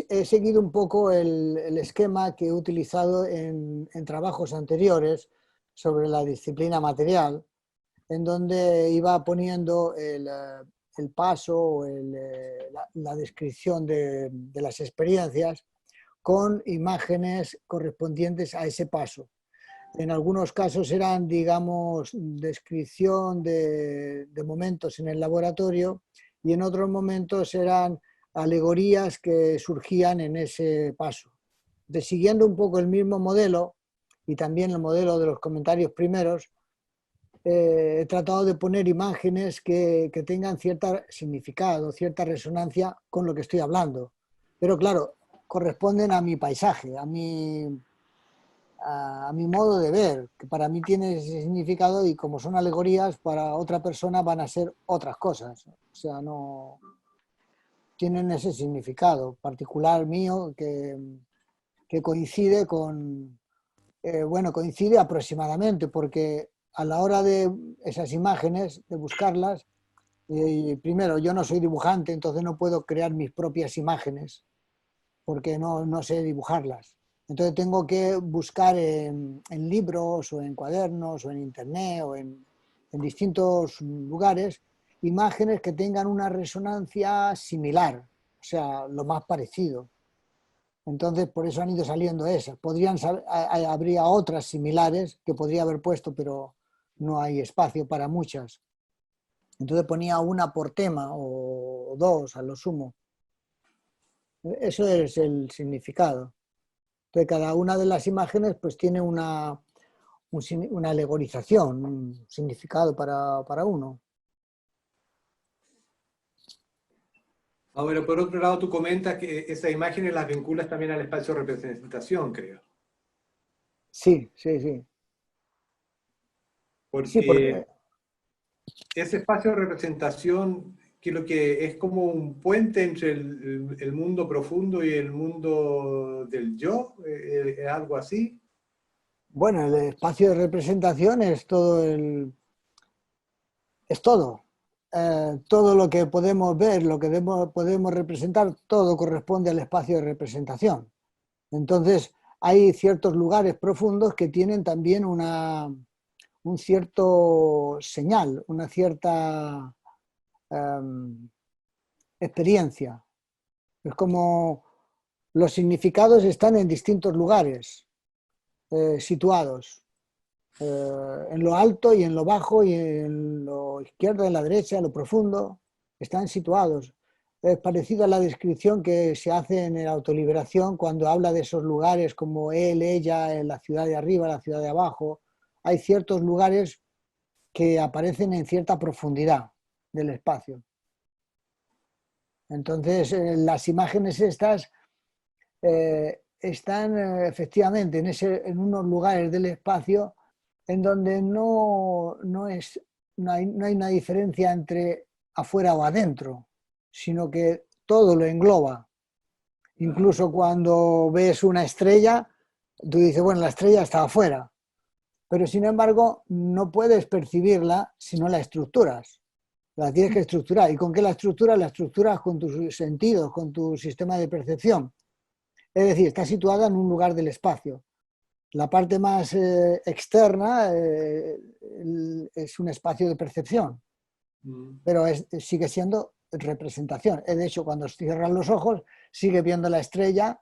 he seguido un poco el esquema que he utilizado en trabajos anteriores sobre la disciplina material, en donde iba poniendo el paso o la descripción de las experiencias con imágenes correspondientes a ese paso. En algunos casos eran, digamos, descripción de momentos en el laboratorio y en otros momentos eran alegorías que surgían en ese paso. Siguiendo un poco el mismo modelo y también el modelo de los comentarios primeros, he tratado de poner imágenes que tengan cierto significado, cierta resonancia con lo que estoy hablando. Pero claro, corresponden a mi paisaje, a mi modo de ver, que para mí tiene ese significado y como son alegorías, para otra persona van a ser otras cosas. O sea, no tienen ese significado particular mío que coincide con, bueno, coincide aproximadamente, porque a la hora de esas imágenes, de buscarlas, primero, yo no soy dibujante, entonces no puedo crear mis propias imágenes, porque no sé dibujarlas. Entonces tengo que buscar en libros o en cuadernos o en internet o en distintos lugares imágenes que tengan una resonancia similar, o sea, lo más parecido. Entonces por eso han ido saliendo esas. Habría otras similares que podría haber puesto, pero no hay espacio para muchas. Entonces ponía una por tema o dos a lo sumo. Eso es el significado. Entonces, cada una de las imágenes pues tiene una alegorización, un significado para uno. Ahora, por otro lado, tú comentas que esas imágenes las vinculas también al espacio de representación, creo. Sí, sí, sí. Sí, Porque porque, ese espacio de representación, que lo que es como un puente entre el mundo profundo y el mundo del yo, es algo así. bueno, el espacio de representación es todo es todo. Todo lo que podemos ver, lo que podemos representar, todo corresponde al espacio de representación. Entonces, hay ciertos lugares profundos que tienen también un cierto señal, una cierta experiencia. Es como los significados están en distintos lugares situados, en lo alto y en lo bajo y en lo izquierdo, en la derecha, en lo profundo, están situados. Es parecido a la descripción que se hace en la autoliberación cuando habla de esos lugares como él, ella, en la ciudad de arriba, la ciudad de abajo. Hay ciertos lugares que aparecen en cierta profundidad del espacio. Entonces, las imágenes estas están efectivamente en unos lugares del espacio en donde no hay una diferencia entre afuera o adentro, sino que todo lo engloba. Incluso cuando ves una estrella, tú dices, bueno, la estrella está afuera, pero sin embargo no puedes percibirla si no la estructuras. La tienes que estructurar. ¿Y con qué la estructuras? La estructuras con tus sentidos, con tu sistema de percepción. Es decir, está situada en un lugar del espacio. La parte más externa es un espacio de percepción, pero sigue siendo representación. De hecho, cuando cierras los ojos, sigue viendo la estrella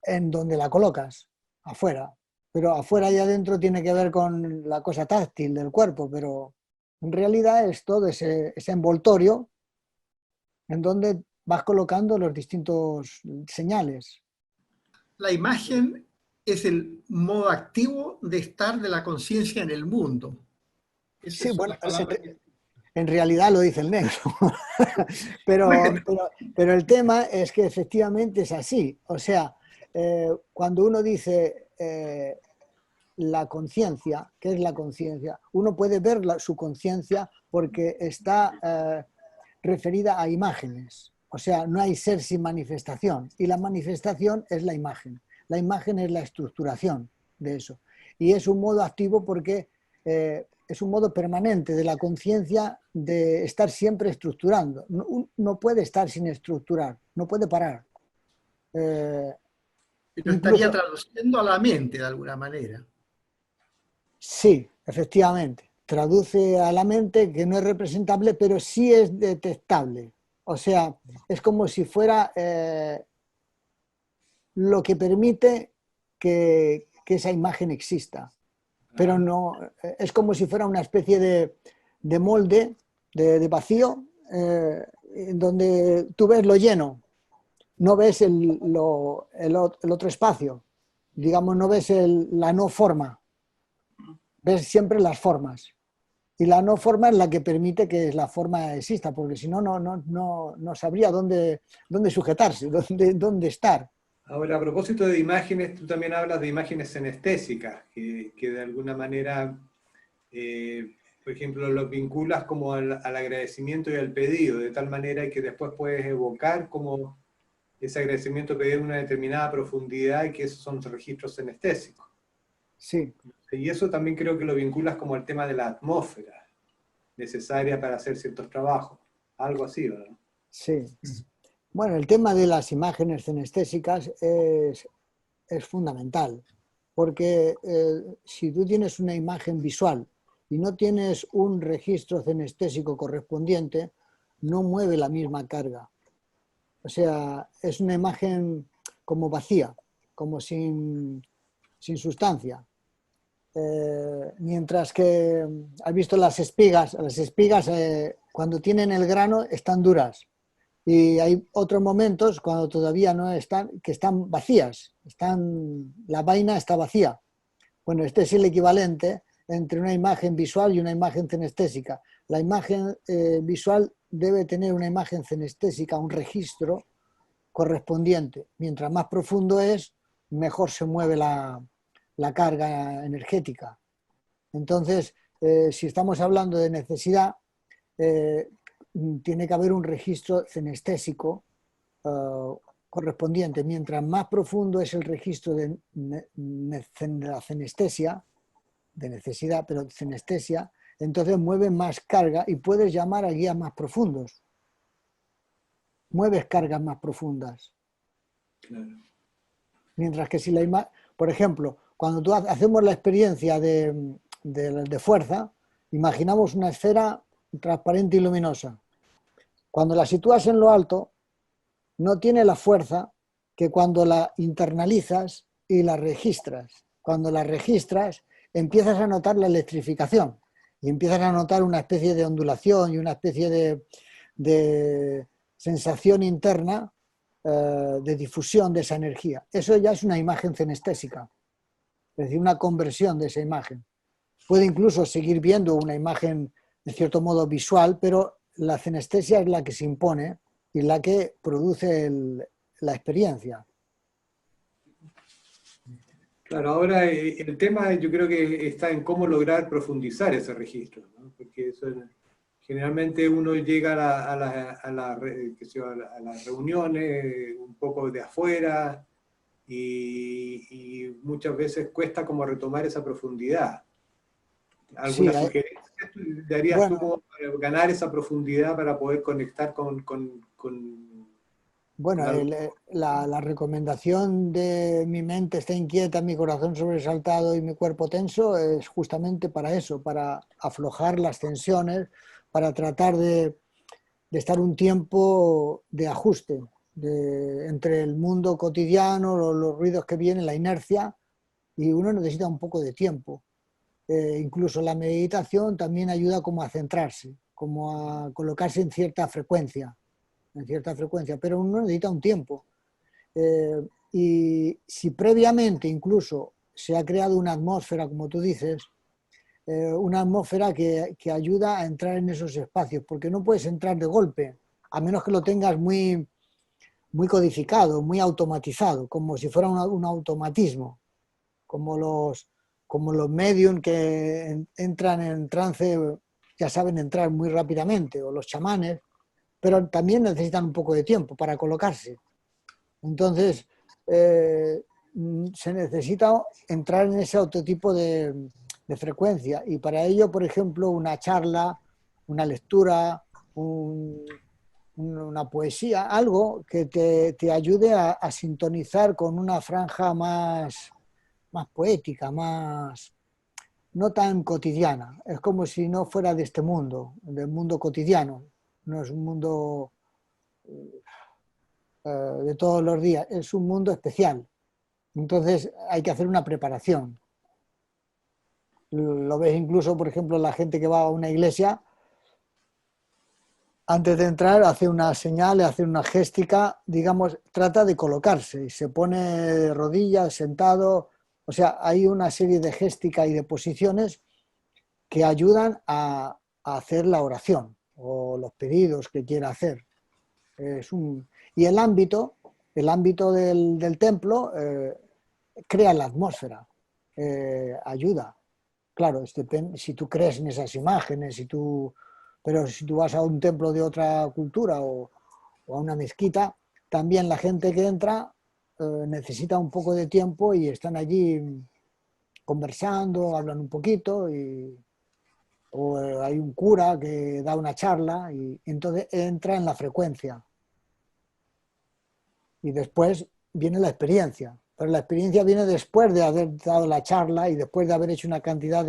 en donde la colocas, afuera. Pero afuera y adentro tiene que ver con la cosa táctil del cuerpo, pero en realidad es todo ese envoltorio en donde vas colocando los distintos señales. La imagen es el modo activo de estar de la conciencia en el mundo. Sí, Esas son bueno, las palabras que... en realidad lo dice el negro, Bueno, pero el tema es que efectivamente es así. O sea, cuando uno dice la conciencia, ¿qué es la conciencia? Uno puede ver su conciencia porque está referida a imágenes. O sea, no hay ser sin manifestación. Y la manifestación es la imagen. La imagen es la estructuración de eso. Y es un modo activo porque es un modo permanente de la conciencia de estar siempre estructurando. No puede estar sin estructurar, no puede parar. Pero estaría traduciendo a la mente de alguna manera. Sí, efectivamente. Traduce a la mente que no es representable, pero sí es detectable. O sea, es como si fuera lo que permite que esa imagen exista. Pero no, es como si fuera una especie de molde, de vacío, donde tú ves lo lleno, no ves el otro espacio, digamos, no ves la no forma, ves siempre las formas. Y la no forma es la que permite que la forma exista, porque si no, no sabría dónde sujetarse, dónde estar. Ahora, a propósito de imágenes, tú también hablas de imágenes sinestésicas, que de alguna manera, por ejemplo, los vinculas como al agradecimiento y al pedido, de tal manera que después puedes evocar como ese agradecimiento pedido en una determinada profundidad y que esos son registros sinestésicos. Sí. Y eso también creo que lo vinculas como al tema de la atmósfera necesaria para hacer ciertos trabajos. Algo así, ¿verdad? Sí. Bueno, el tema de las imágenes sinestésicas es fundamental, porque si tú tienes una imagen visual y no tienes un registro sinestésico correspondiente, no mueve la misma carga. O sea, es una imagen como vacía, como sin sustancia. Mientras que has visto las espigas cuando tienen el grano están duras. Y hay otros momentos cuando todavía no están, que están vacías, la vaina está vacía. Bueno, este es el equivalente entre una imagen visual y una imagen cinestésica. La imagen visual debe tener una imagen cinestésica, un registro correspondiente. Mientras más profundo es, mejor se mueve la carga energética. Entonces, si estamos hablando de necesidad, tiene que haber un registro cinestésico correspondiente. Mientras más profundo es el registro de la cinestesia, de necesidad, pero cinestesia, entonces mueve más carga y puedes llamar a guías más profundos. Mueves cargas más profundas. Claro. Mientras que si por ejemplo, cuando hacemos la experiencia de fuerza, imaginamos una esfera transparente y luminosa. Cuando la sitúas en lo alto, no tiene la fuerza que cuando la internalizas y la registras. Cuando la registras, empiezas a notar la electrificación y empiezas a notar una especie de ondulación y una especie de sensación interna de difusión de esa energía. Eso ya es una imagen cinestésica, es decir, una conversión de esa imagen. Puede incluso seguir viendo una imagen de cierto modo visual, pero la cinestesia es la que se impone y la que produce la experiencia. Claro, ahora el tema yo creo que está en cómo lograr profundizar ese registro, ¿no? Porque eso, generalmente uno llega a las reuniones un poco de afuera y muchas veces cuesta como retomar esa profundidad. ¿Alguna Sí, sugerencia darías tú como para ganar esa profundidad para poder conectar bueno, algo? la recomendación de mi mente está inquieta, mi corazón sobresaltado y mi cuerpo tenso es justamente para eso, para aflojar las tensiones, para tratar de estar un tiempo de ajuste entre el mundo cotidiano, los ruidos que vienen, la inercia, y uno necesita un poco de tiempo. Incluso la meditación también ayuda como a centrarse, como a colocarse en cierta frecuencia, pero uno necesita un tiempo. Y si previamente incluso se ha creado una atmósfera, como tú dices, una atmósfera que ayuda a entrar en esos espacios, porque no puedes entrar de golpe, a menos que lo tengas muy, muy codificado, muy automatizado, como si fuera un automatismo, como los medium que entran en trance, ya saben entrar muy rápidamente, o los chamanes, pero también necesitan un poco de tiempo para colocarse. Entonces, se necesita entrar en ese otro tipo de frecuencia y para ello, por ejemplo, una charla, una lectura, una poesía, algo que te ayude a sintonizar con una franja más poética, más no tan cotidiana. Es como si no fuera de este mundo, del mundo cotidiano. No es un mundo de todos los días, es un mundo especial. Entonces hay que hacer una preparación. Lo ves incluso, por ejemplo, la gente que va a una iglesia, antes de entrar hace una señal, hace una géstica, digamos, trata de colocarse y se pone de rodillas, sentado. O sea, hay una serie de géstica y de posiciones que ayudan a hacer la oración o los pedidos que quiera hacer. Y el ámbito del templo crea la atmósfera, ayuda. Claro, si tú crees en esas imágenes, pero si tú vas a un templo de otra cultura o a una mezquita, también la gente que entra necesita un poco de tiempo y están allí conversando, hablan un poquito o hay un cura que da una charla y entonces entra en la frecuencia. Y después viene la experiencia. Pero la experiencia viene después de haber dado la charla y después de haber hecho una cantidad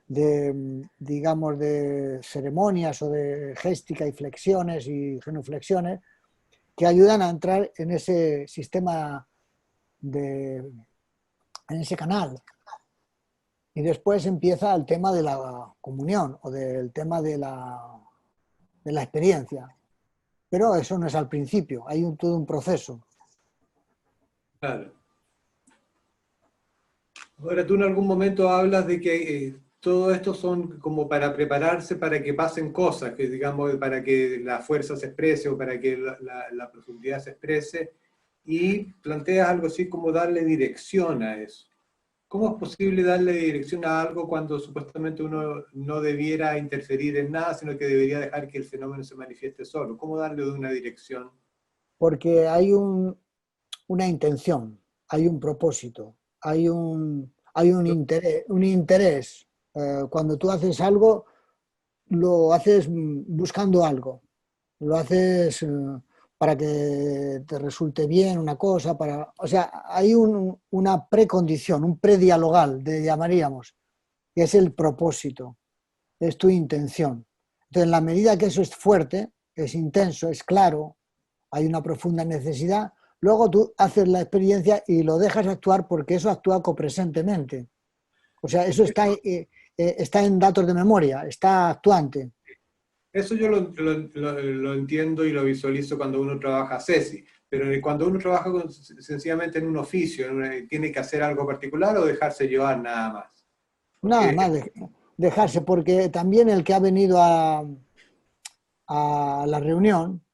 digamos, de ceremonias o de géstica y flexiones y genuflexiones que ayudan a entrar en ese sistema, en ese canal. Y después empieza el tema de la comunión o del tema de la experiencia. Pero eso no es al principio, hay todo un proceso. Claro. Ahora, tú en algún momento hablas de que todo esto son como para prepararse para que pasen cosas, que digamos, para que la fuerza se exprese o para que la profundidad se exprese, y planteas algo así como darle dirección a eso. ¿Cómo es posible darle dirección a algo cuando supuestamente uno no debiera interferir en nada, sino que debería dejar que el fenómeno se manifieste solo? ¿Cómo darle una dirección? Porque hay una intención, hay un propósito, hay un interés. Un interés. Cuando tú haces algo, lo haces buscando algo, lo haces para que te resulte bien una cosa, o sea, hay una precondición, un predialogal, le llamaríamos, que es el propósito, es tu intención. Entonces, en la medida que eso es fuerte, es intenso, es claro, hay una profunda necesidad, luego tú haces la experiencia y lo dejas actuar porque eso actúa copresentemente. O sea, eso está en datos de memoria, está actuante. Eso yo lo entiendo y lo visualizo cuando uno trabaja CESI, pero cuando uno trabaja sencillamente en un oficio, ¿tiene que hacer algo particular o dejarse llevar nada más? Nada Porque más dejarse, porque también el que ha venido a la reunión,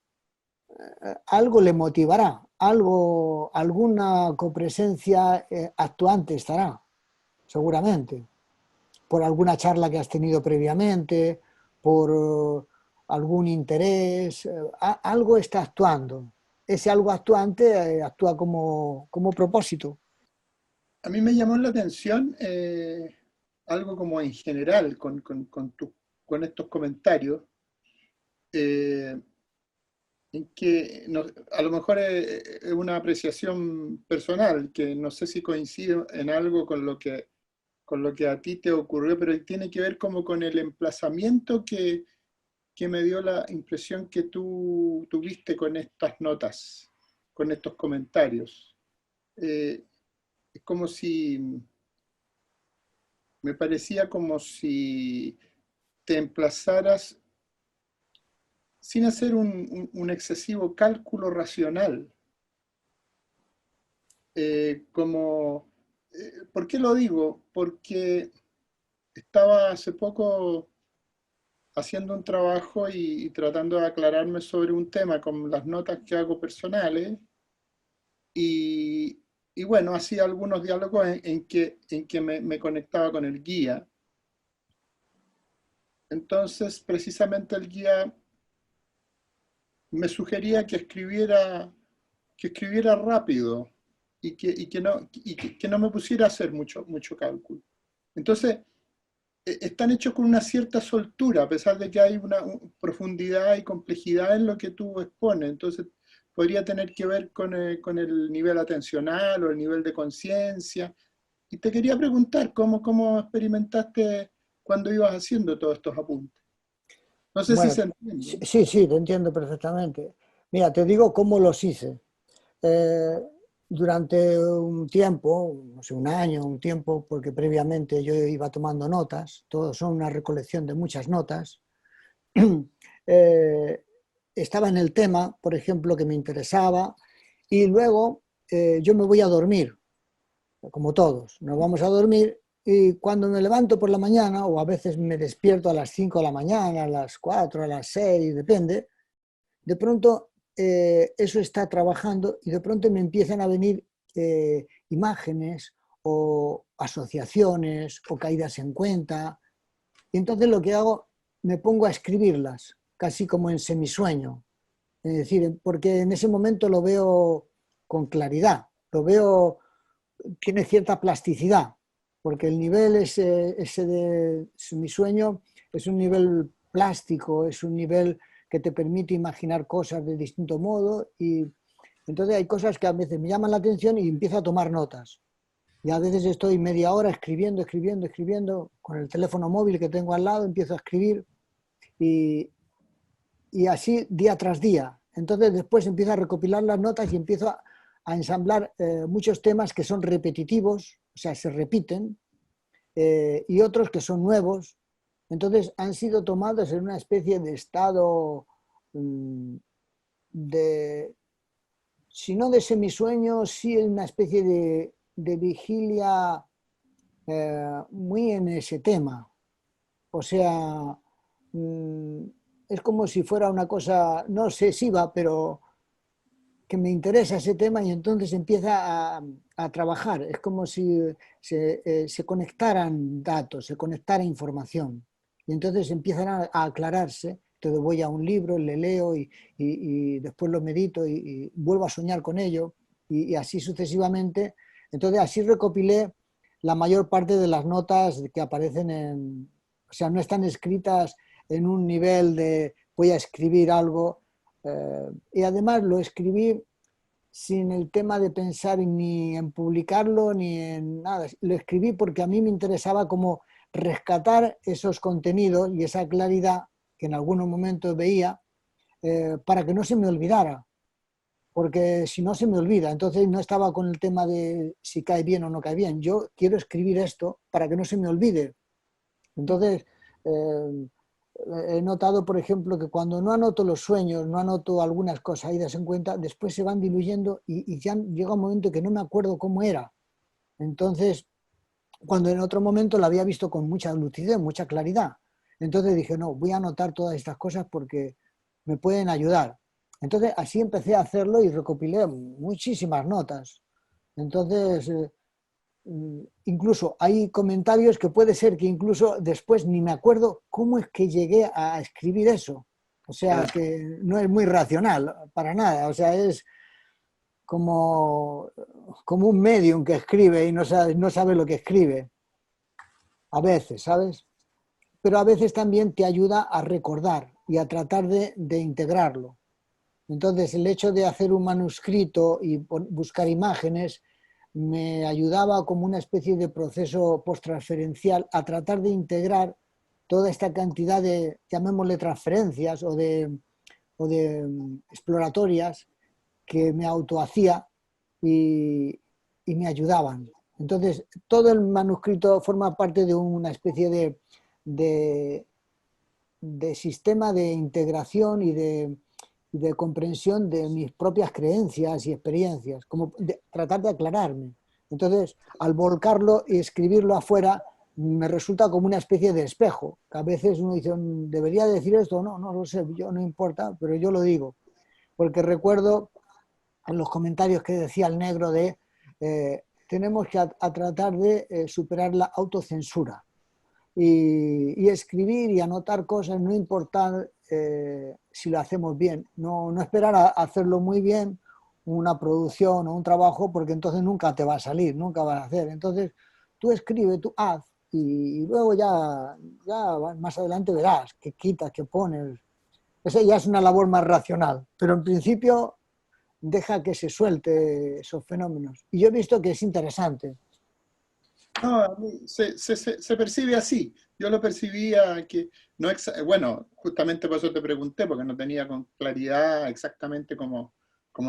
algo le motivará, alguna copresencia actuante estará, seguramente, por alguna charla que has tenido previamente, por algún interés, algo está actuando. Ese algo actuante actúa como propósito. A mí me llamó la atención algo como en general con estos comentarios, eh, en que a lo mejor es una apreciación personal, que no sé si coincide en algo con lo que a ti te ocurrió, pero tiene que ver como con el emplazamiento que me dio la impresión que tú tuviste con estas notas, con estos comentarios. Es como si, me parecía como si te emplazaras sin hacer un excesivo cálculo racional. ¿Por qué lo digo? Porque estaba hace poco haciendo un trabajo y tratando de aclararme sobre un tema con las notas que hago personales y, y bueno, hacía algunos diálogos en que me conectaba con el guía. Entonces, precisamente el guía me sugería que escribiera rápido y que no me pusiera a hacer mucho cálculo. Entonces, están hechos con una cierta soltura, a pesar de que hay una profundidad y complejidad en lo que tú expones. Entonces, podría tener que ver con el nivel atencional o el nivel de conciencia. Y te quería preguntar, ¿cómo experimentaste cuando ibas haciendo todos estos apuntes? No sé si Bueno, se entiende. sí, sí, te entiendo perfectamente. Mira, te digo cómo los hice. Eh, Durante un tiempo, no sé, un año, un tiempo, porque previamente yo iba tomando notas, todos son una recolección de muchas notas, eh, estaba en el tema, por ejemplo, que me interesaba, y luego yo me voy a dormir, como todos, nos vamos a dormir, y cuando me levanto por la mañana, o a veces me despierto a las 5 de la mañana, a las 4, a las 6, depende, de pronto eso está trabajando y de pronto me empiezan a venir imágenes o asociaciones o caídas en cuenta. Y entonces lo que hago, me pongo a escribirlas, casi como en semisueño. Es decir, porque en ese momento lo veo con claridad, lo veo, tiene cierta plasticidad, porque el nivel ese de semisueño es un nivel plástico, es un nivel que te permite imaginar cosas de distinto modo y entonces hay cosas que a veces me llaman la atención y empiezo a tomar notas. Y a veces estoy media hora escribiendo, escribiendo, escribiendo, con el teléfono móvil que tengo al lado empiezo a escribir y, y así día tras día. Entonces después empiezo a recopilar las notas y empiezo a ensamblar muchos temas que son repetitivos, o sea, se repiten, y otros que son nuevos. Entonces han sido tomados en una especie de estado de, si no de semisueño, sí en una especie de vigilia muy en ese tema. O sea, mmm, es como si fuera una cosa no obsesiva, pero que me interesa ese tema y entonces empieza a trabajar. Es como si se conectaran datos, se conectara información. Y entonces empiezan a aclararse. Entonces voy a un libro, le leo y después lo medito y vuelvo a soñar con ello y así sucesivamente. Entonces así recopilé la mayor parte de las notas que aparecen en... O sea, no están escritas en un nivel de voy a escribir algo, y además lo escribí sin el tema de pensar ni en publicarlo ni en nada. Lo escribí porque a mí me interesaba como rescatar esos contenidos y esa claridad que en algunos momentos veía para que no se me olvidara, porque si no se me olvida. Entonces no estaba con el tema de si cae bien o no cae bien. Yo quiero escribir esto para que no se me olvide. Entonces, he notado, por ejemplo, que cuando no anoto los sueños, no anoto algunas cosas idas en cuenta, después se van diluyendo y ya llega un momento que no me acuerdo cómo era. Entonces, cuando en otro momento la había visto con mucha lucidez, mucha claridad. Entonces dije, no, voy a anotar todas estas cosas porque me pueden ayudar. Entonces, así empecé a hacerlo y recopilé muchísimas notas. Entonces, incluso hay comentarios que puede ser que incluso después ni me acuerdo cómo es que llegué a escribir eso. O sea, que no es muy racional, para nada. O sea, es como un medium que escribe y no sabe lo que escribe. A veces, ¿sabes? Pero a veces también te ayuda a recordar y a tratar de integrarlo. Entonces, el hecho de hacer un manuscrito y buscar imágenes me ayudaba como una especie de proceso posttransferencial a tratar de integrar toda esta cantidad de, llamémosle transferencias o de exploratorias que me autohacía y me ayudaban. Entonces, todo el manuscrito forma parte de una especie de, de sistema de integración y de comprensión de mis propias creencias y experiencias, como tratar de aclararme. Entonces, al volcarlo y escribirlo afuera, me resulta como una especie de espejo, que a veces uno dice, ¿debería decir esto? No, no lo sé, yo no importa, pero yo lo digo, porque recuerdo en los comentarios que decía el negro de tenemos que tratar de superar la autocensura y escribir y anotar cosas, no importar si lo hacemos bien, no esperar a hacerlo muy bien, una producción o un trabajo, porque entonces nunca te va a salir, nunca vas a hacer. Entonces, tú escribe, tú haz, y luego ya más adelante verás qué quitas, qué pones. Esa ya es una labor más racional, pero en principio deja que se suelte esos fenómenos. Y yo he visto que es interesante. No, a mí se percibe así. Yo lo percibía que, no bueno, justamente por eso te pregunté, porque no tenía con claridad exactamente cómo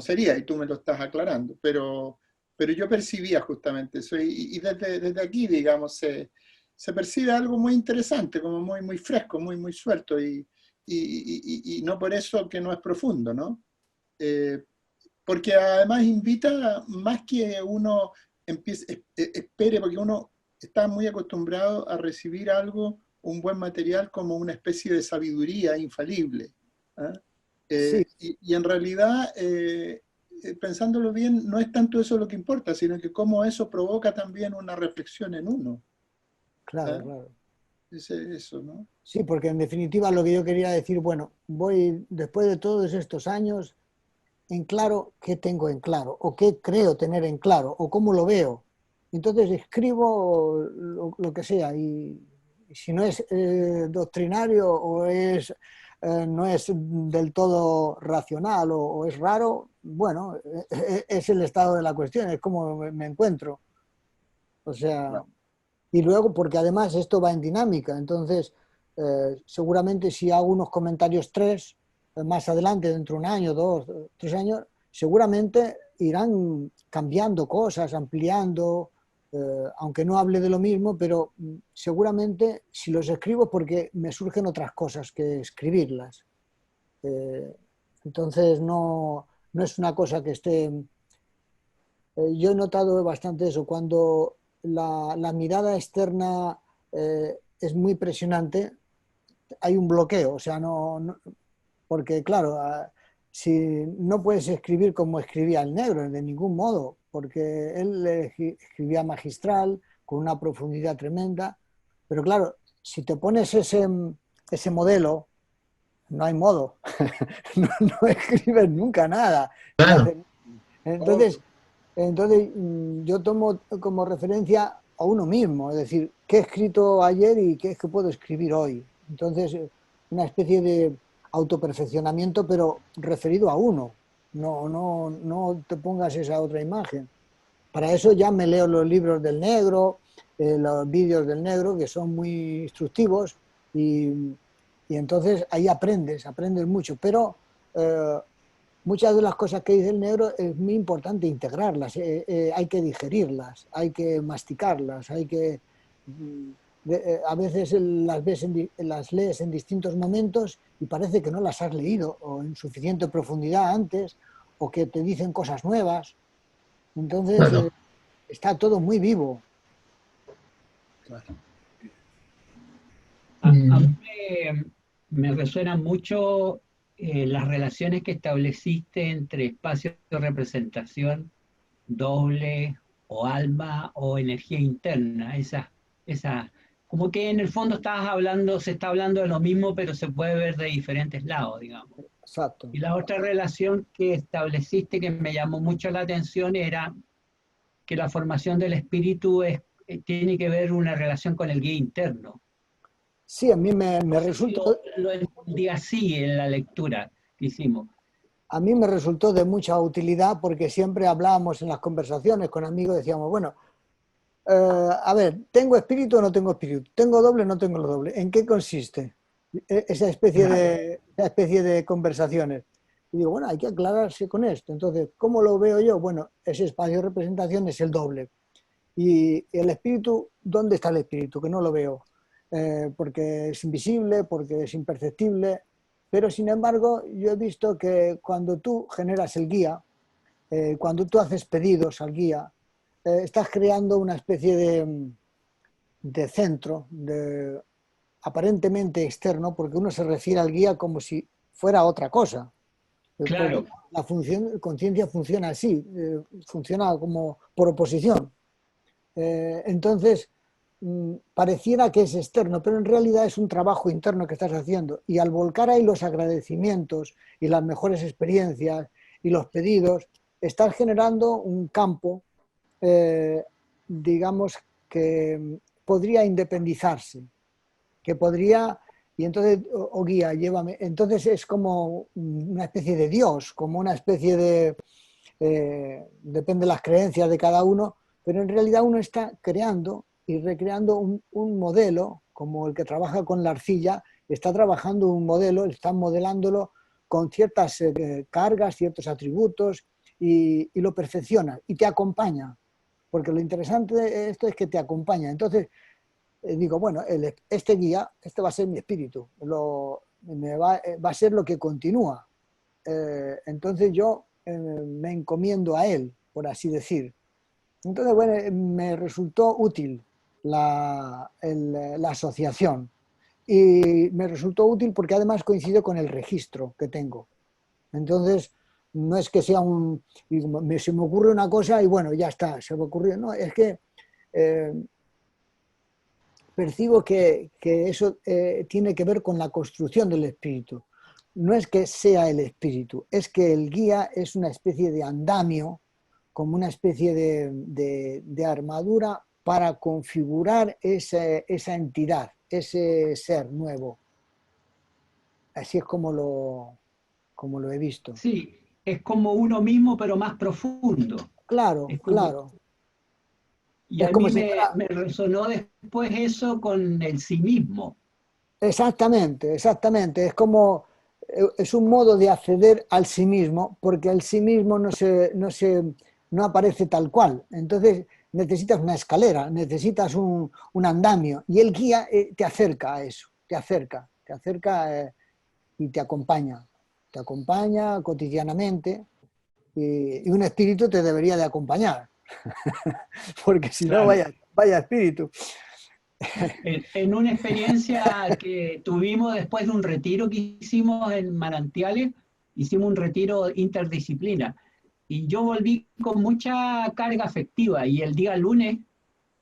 sería, y tú me lo estás aclarando, pero yo percibía justamente eso, y desde aquí, digamos, se percibe algo muy interesante, como muy fresco, muy suelto, y no por eso que no es profundo, ¿no? Eh, Porque además invita más que uno espere, porque uno está muy acostumbrado a recibir algo, un buen material, como una especie de sabiduría infalible. ¿Ah? Sí, Y en realidad, pensándolo bien, no es tanto eso lo que importa, sino que cómo eso provoca también una reflexión en uno. claro, ¿Ah? claro. Eso, ¿no? Sí, porque en definitiva lo que yo quería decir, bueno, voy después de todos estos años en claro qué tengo en claro, o qué creo tener en claro, o cómo lo veo. Entonces escribo lo que sea, y si no es doctrinario o no es del todo racional o es raro, bueno, es el estado de la cuestión, es como me encuentro. O sea, Claro. y luego, porque además esto va en dinámica, entonces seguramente si hago unos comentarios tres, más adelante, dentro de un año, dos, 3 años, seguramente irán cambiando cosas, ampliando, aunque no hable de lo mismo, pero seguramente si los escribo porque me surgen otras cosas que escribirlas. Eh, entonces no es una cosa que esté... yo he notado bastante eso, cuando la mirada externa es muy presionante, hay un bloqueo, o sea, porque claro, si no puedes escribir como escribía el negro, de ningún modo, porque él escribía magistral, con una profundidad tremenda, pero claro, si te pones ese modelo, no hay modo, no escribes nunca nada, ni Claro, haces. Entonces, Obvio. yo tomo como referencia a uno mismo, es decir, qué he escrito ayer y qué es que puedo escribir hoy. Entonces, una especie de autoperfeccionamiento, pero referido a uno. No te pongas esa otra imagen. Para eso ya me leo los libros del negro, los vídeos del negro, que son muy instructivos, y entonces ahí aprendes mucho. Pero muchas de las cosas que dice el negro es muy importante integrarlas, hay que digerirlas, hay que masticarlas, hay que... a veces las lees en distintos momentos y parece que no las has leído o en suficiente profundidad antes o que te dicen cosas nuevas. Entonces claro. está todo muy vivo. Claro. A mí Mm, me resuenan mucho las relaciones que estableciste entre espacios de representación, doble o alma o energía interna. Como que en el fondo se está hablando de lo mismo, pero se puede ver de diferentes lados, digamos. Exacto. Y la otra relación que estableciste que me llamó mucho la atención era que la formación del espíritu tiene que ver una relación con el guía interno. Sí, a mí me No sé si resultó, lo entendí así en la lectura que hicimos. a mí me resultó de mucha utilidad porque siempre hablábamos en las conversaciones con amigos, decíamos, bueno, a ver, ¿tengo espíritu o no tengo espíritu? ¿Tengo doble o no tengo lo doble? ¿En qué consiste Claro, esa especie de conversaciones? Y digo, bueno, hay que aclararse con esto. Entonces, ¿cómo lo veo yo? Bueno, ese espacio de representación es el doble. Y el espíritu, ¿dónde está el espíritu? Que no lo veo. Porque es invisible, porque es imperceptible. Pero, sin embargo, yo he visto que cuando tú generas el guía, cuando tú haces pedidos al guía, estás creando una especie de centro aparentemente externo, porque uno se refiere al guía como si fuera otra cosa, porque claro, la conciencia funciona así, funciona como por oposición. Entonces, pareciera que es externo, pero en realidad es un trabajo interno que estás haciendo. Y al volcar ahí los agradecimientos y las mejores experiencias y los pedidos, estás generando un campo, eh, digamos, que podría independizarse, que podría, y entonces, guía, llévame, entonces es como una especie de Dios, como una especie de, depende de las creencias de cada uno, pero en realidad uno está creando y recreando un modelo, como el que trabaja con la arcilla, está trabajando un modelo, está modelándolo con ciertas cargas, ciertos atributos, y lo perfecciona y te acompaña, porque lo interesante de esto es que te acompaña. Entonces, digo, bueno, este guía, este va a ser mi espíritu, va a ser lo que continúa. Entonces yo me encomiendo a él, por así decir. Entonces, bueno, me resultó útil la asociación. Y me resultó útil porque además coincide con el registro que tengo. Entonces, no es que sea se me ocurre una cosa y bueno, ya está, se me ocurrió. No, es que percibo que eso tiene que ver con la construcción del espíritu. No es que sea el espíritu, es que el guía es una especie de andamio, como una especie de armadura para configurar esa entidad, ese ser nuevo. Así es como lo he visto. Sí, es como uno mismo, pero más profundo. Claro, Es como, claro. y Es a como mí si me fuera... resonó después eso con el sí mismo. Exactamente, exactamente. Es como... Es un modo de acceder al sí mismo, porque el sí mismo no aparece tal cual. Entonces necesitas una escalera, necesitas un andamio, y el guía te acerca a eso, te acerca y te acompaña cotidianamente, y un espíritu te debería de acompañar, porque si no, Claro. vaya espíritu. En una experiencia que tuvimos después de un retiro que hicimos en Manantiales, hicimos un retiro interdisciplina y yo volví con mucha carga afectiva y el día lunes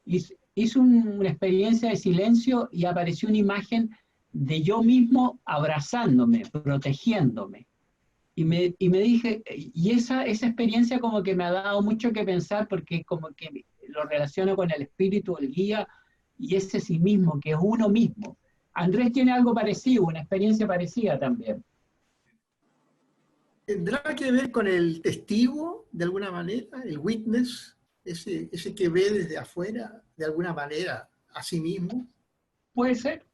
hice una experiencia de silencio y apareció una imagen de yo mismo abrazándome, protegiéndome. Y me dije, y esa experiencia como que me ha dado mucho que pensar porque como que lo relaciono con el espíritu, el guía y ese sí mismo, que es uno mismo. Andrés tiene algo parecido, una experiencia parecida también. ¿Tendrá que ver con el testigo, de alguna manera, el witness, ese que ve desde afuera, de alguna manera, a sí mismo? Puede ser.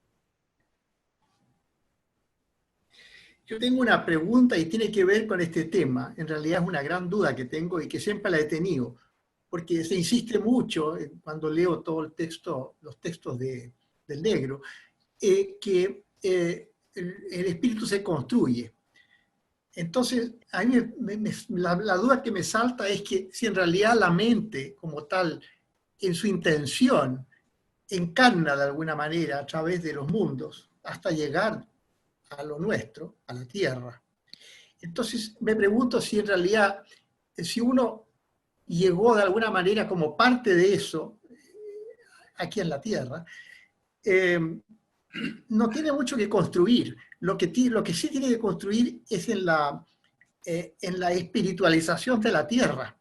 Yo tengo una pregunta y tiene que ver con este tema. En realidad es una gran duda que tengo y que siempre la he tenido, porque se insiste mucho cuando leo todo el texto, los textos del negro, que el espíritu se construye. Entonces, a mí la duda que me salta es que si en realidad la mente como tal, en su intención, encarna de alguna manera a través de los mundos hasta llegar a lo nuestro, a la Tierra. Entonces me pregunto si en realidad, si uno llegó de alguna manera como parte de eso aquí en la Tierra, no tiene mucho que construir. Lo que sí tiene que construir es en la espiritualización de la Tierra.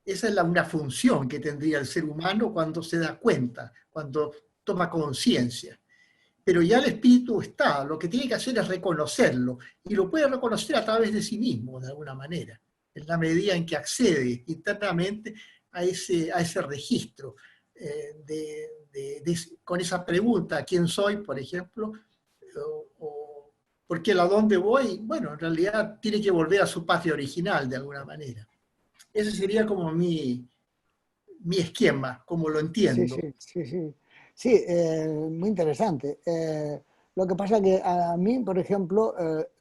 Esa es una función que tendría el ser humano cuando se da cuenta, cuando toma conciencia. Pero ya el espíritu está, lo que tiene que hacer es reconocerlo, y lo puede reconocer a través de sí mismo, de alguna manera, en la medida en que accede internamente a ese registro, con esa pregunta, ¿quién soy?, por ejemplo, o ¿por qué a dónde voy? Bueno, en realidad tiene que volver a su patria original, de alguna manera. Ese sería como mi esquema, como lo Sí, entiendo. sí, sí, sí. Sí, muy interesante. Lo que pasa que a mí, por ejemplo,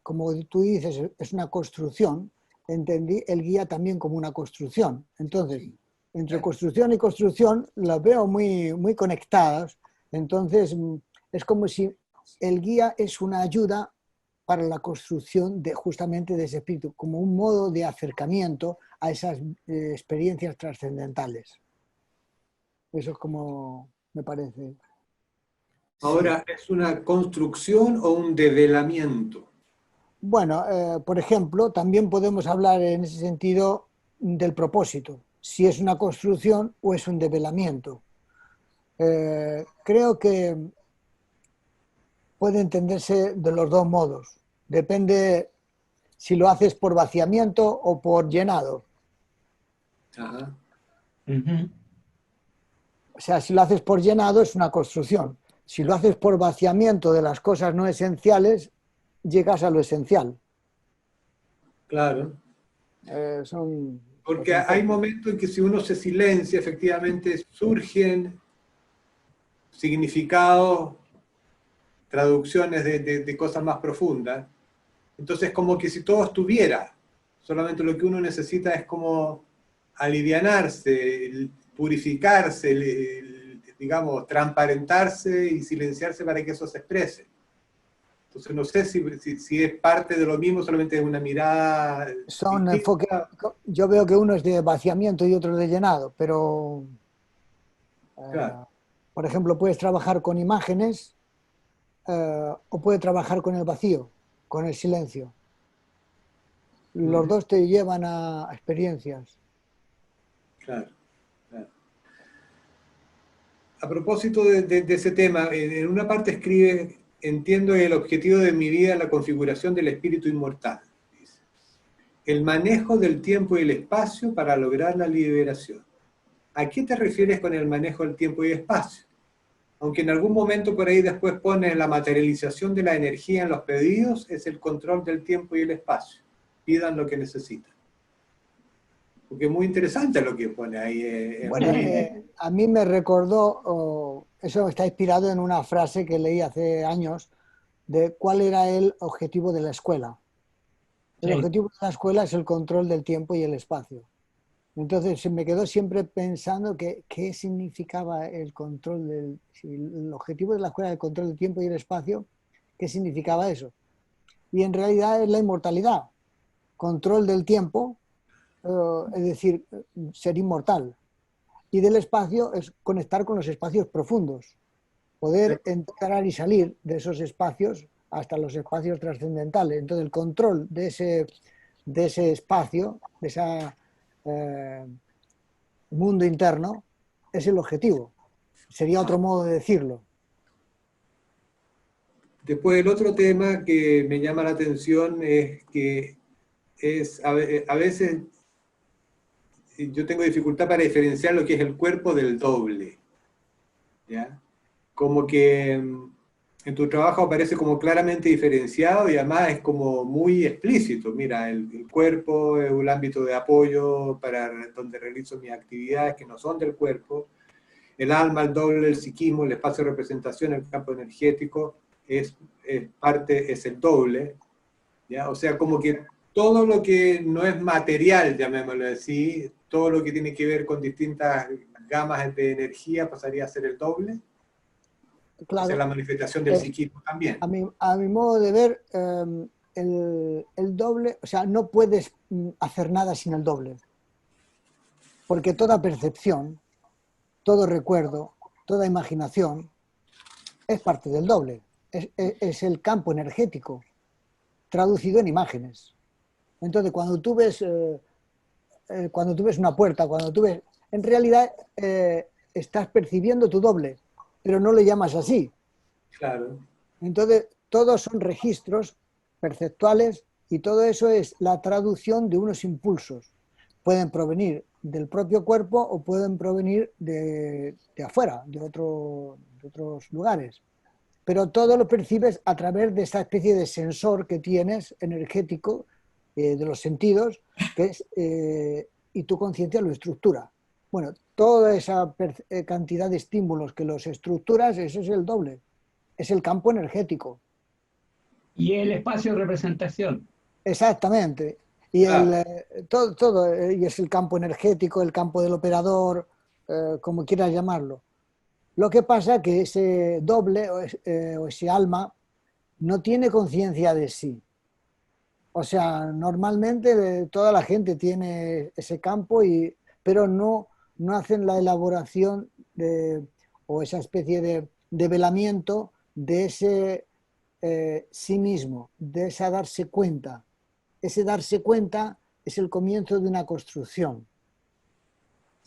como tú dices, es una construcción, entendí el guía también como una construcción. Entonces, Sí, entre claro. construcción y construcción las veo muy, muy conectadas. Entonces, es como si el guía es una ayuda para la construcción justamente de ese espíritu, como un modo de acercamiento a esas experiencias trascendentales. Eso es como me parece. Sí. Ahora, ¿es una construcción o un develamiento? Bueno, por ejemplo, también podemos hablar en ese sentido del propósito, si es una construcción o es un develamiento. Creo que puede entenderse de los dos modos. Depende si lo haces por vaciamiento o por llenado. Ajá. Ujú. O sea, si lo haces por llenado es una construcción. Si lo haces por vaciamiento de las cosas no esenciales, llegas a lo esencial. Claro. Son Porque hay momentos en que si uno se silencia, efectivamente surgen significados, traducciones de cosas más profundas. Entonces, como que si todo estuviera, solamente lo que uno necesita es como alivianarse, purificarse, digamos, transparentarse y silenciarse para que eso se exprese. Entonces, no sé si es parte de lo mismo, solamente es una mirada son enfoques. distinta. Yo veo que uno es de vaciamiento y otro de llenado, pero, Claro. por ejemplo, puedes trabajar con imágenes o puedes trabajar con el vacío, con el silencio. Los dos te llevan a experiencias. Claro, claro. A propósito de ese tema, en una parte escribe, entiendo el objetivo de mi vida es la configuración del espíritu inmortal. Dice. El manejo del tiempo y el espacio para lograr la liberación. ¿A qué te refieres con el manejo del tiempo y espacio? Aunque en algún momento por ahí después pone la materialización de la energía en los pedidos, es el control del tiempo y el espacio. Pidan lo que necesitan. Porque es muy interesante lo que pone ahí. Bueno, a mí me recordó, eso está inspirado en una frase que leí hace años, de cuál era el objetivo de la escuela. El Sí. objetivo de la escuela es el control del tiempo y el espacio. Entonces se me quedó siempre pensando que qué significaba el control si el objetivo de la escuela es el control del tiempo y el espacio, ¿qué significaba eso? Y en realidad es la inmortalidad, control del tiempo, es decir, ser inmortal. Y del espacio es conectar con los espacios profundos, poder entrar y salir de esos espacios hasta los espacios trascendentales. Entonces el control de ese espacio, de ese mundo interno, es el objetivo. Sería otro modo de decirlo. Después el otro tema que me llama la atención es que a veces yo tengo dificultad para diferenciar lo que es el cuerpo del doble. ¿Ya? Como que en tu trabajo aparece como claramente diferenciado y además es como muy explícito. Mira, el cuerpo es un ámbito de apoyo para donde realizo mis actividades que no son del cuerpo. El alma, el doble, el psiquismo, el espacio de representación, el campo energético es el doble. ¿Ya? O sea, como que todo lo que no es material, llamémoslo así, todo lo que tiene que ver con distintas gamas de energía pasaría a ser el doble. Esa es Claro, la manifestación del psiquismo también. a mi modo de ver, el doble, o sea, no puedes hacer nada sin el doble, porque toda percepción, todo recuerdo, toda imaginación es parte del doble, es el campo energético traducido en imágenes. Entonces, cuando tú ves una puerta, cuando tú ves, en realidad estás percibiendo tu doble, pero no le llamas así. Claro. Entonces, todos son registros perceptuales y todo eso es la traducción de unos impulsos. Pueden provenir del propio cuerpo o pueden provenir de afuera, de otros lugares. Pero todo lo percibes a través de esa especie de sensor que tienes energético de los sentidos, que es, y tu conciencia lo estructura. Bueno, toda esa cantidad de estímulos que los estructuras, eso es el doble, es el campo energético. Y el espacio de representación. Exactamente. Y Claro. todo, y es el campo energético, el campo del operador, como quieras llamarlo. Lo que pasa es que ese doble o ese alma no tiene conciencia de sí. O sea, normalmente toda la gente tiene ese campo, pero no hacen la elaboración o esa especie de develamiento de ese sí mismo, de ese darse cuenta. Ese darse cuenta es el comienzo de una construcción.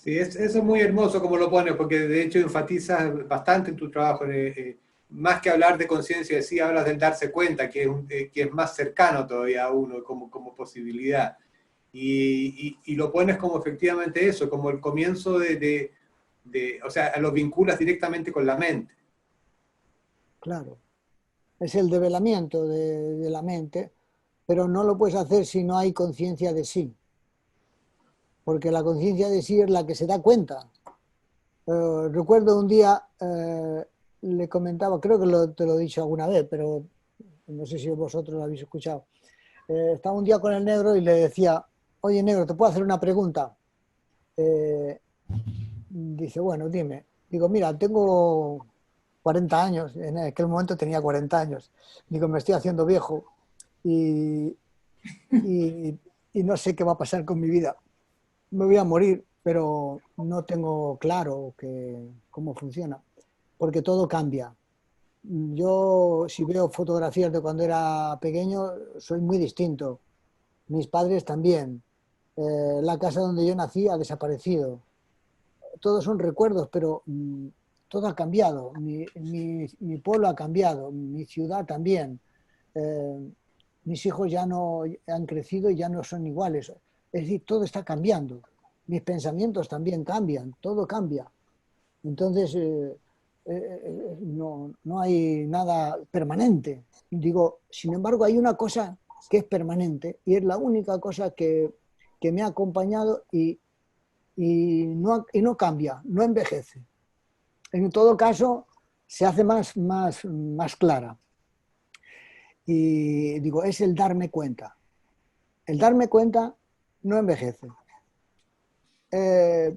Sí, eso es muy hermoso como lo pones, porque de hecho enfatizas bastante en tu trabajo. Más que hablar de conciencia, sí hablas del darse cuenta, que es más cercano todavía a uno como posibilidad. Y lo pones como efectivamente eso, como el comienzo o sea, lo vinculas directamente con la mente. Claro. Es el develamiento de la mente, pero no lo puedes hacer si no hay conciencia de sí, porque la conciencia de sí es la que se da cuenta. Recuerdo un día, le comentaba, creo que te lo he dicho alguna vez, pero no sé si vosotros lo habéis escuchado. Estaba un día con el negro y le decía, oye negro, ¿te puedo hacer una pregunta? Eh, Dice, bueno, dime. Digo, mira, tengo 40 años, en aquel momento tenía 40 años. Digo, me estoy haciendo viejo y, y, y no sé qué va a pasar con mi vida. Me voy a morir, pero no tengo claro cómo funciona, porque todo cambia. Yo, si veo fotografías de cuando era pequeño, soy muy distinto. Mis padres también. La casa donde yo nací ha desaparecido. Todos son recuerdos, pero todo ha cambiado. Mi pueblo ha cambiado, mi ciudad también. Eh, Mis hijos ya no han crecido y ya no son iguales. Es decir, todo está cambiando. Mis pensamientos también cambian, todo cambia. Entonces, no hay nada permanente. Digo, sin embargo, hay una cosa que es permanente y es la única cosa que me ha acompañado y no cambia, no envejece. En todo caso, se hace más clara. Y digo, es el darme cuenta. El darme cuenta no envejece. Eh,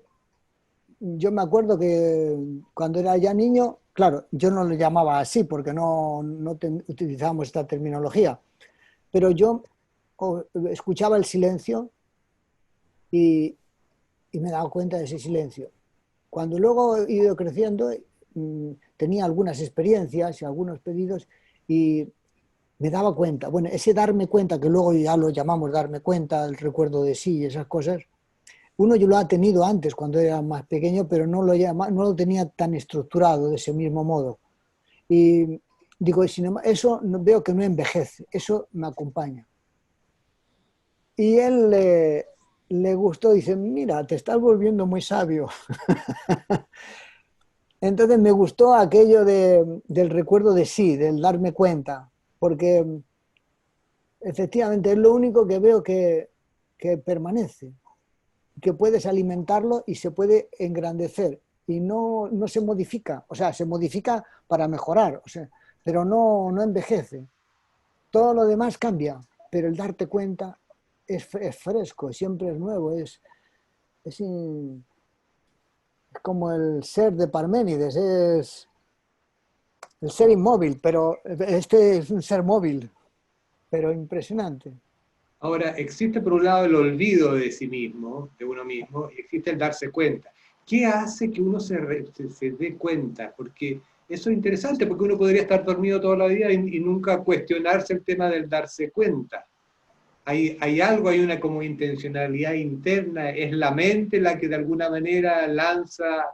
yo me acuerdo que cuando era ya niño, claro, yo no lo llamaba así porque no utilizábamos esta terminología, pero yo escuchaba el silencio y, y me daba cuenta de ese silencio. Cuando luego he ido creciendo, tenía algunas experiencias y algunos pedidos y me daba cuenta. Bueno, ese darme cuenta, que luego ya lo llamamos darme cuenta, el recuerdo de sí y esas cosas, uno yo lo ha tenido antes cuando era más pequeño, pero no lo tenía tan estructurado de ese mismo modo. Y digo, eso veo que no envejece, eso me acompaña. Y él le gustó, dice, mira, te estás volviendo muy sabio. Entonces me gustó aquello del recuerdo de sí, del darme cuenta, porque efectivamente es lo único que veo que permanece, que puedes alimentarlo y se puede engrandecer y no se modifica, o sea, se modifica para mejorar, o sea, pero no envejece. Todo lo demás cambia, pero el darte cuenta es fresco, siempre es nuevo, es, es como el ser de Parménides, es el ser inmóvil, pero este es un ser móvil, pero impresionante. Ahora, existe por un lado el olvido de sí mismo, de uno mismo, y existe el darse cuenta. ¿Qué hace que uno se dé cuenta? Porque eso es interesante, porque uno podría estar dormido toda la vida y nunca cuestionarse el tema del darse cuenta. Hay algo, hay una como intencionalidad interna, es la mente la que de alguna manera lanza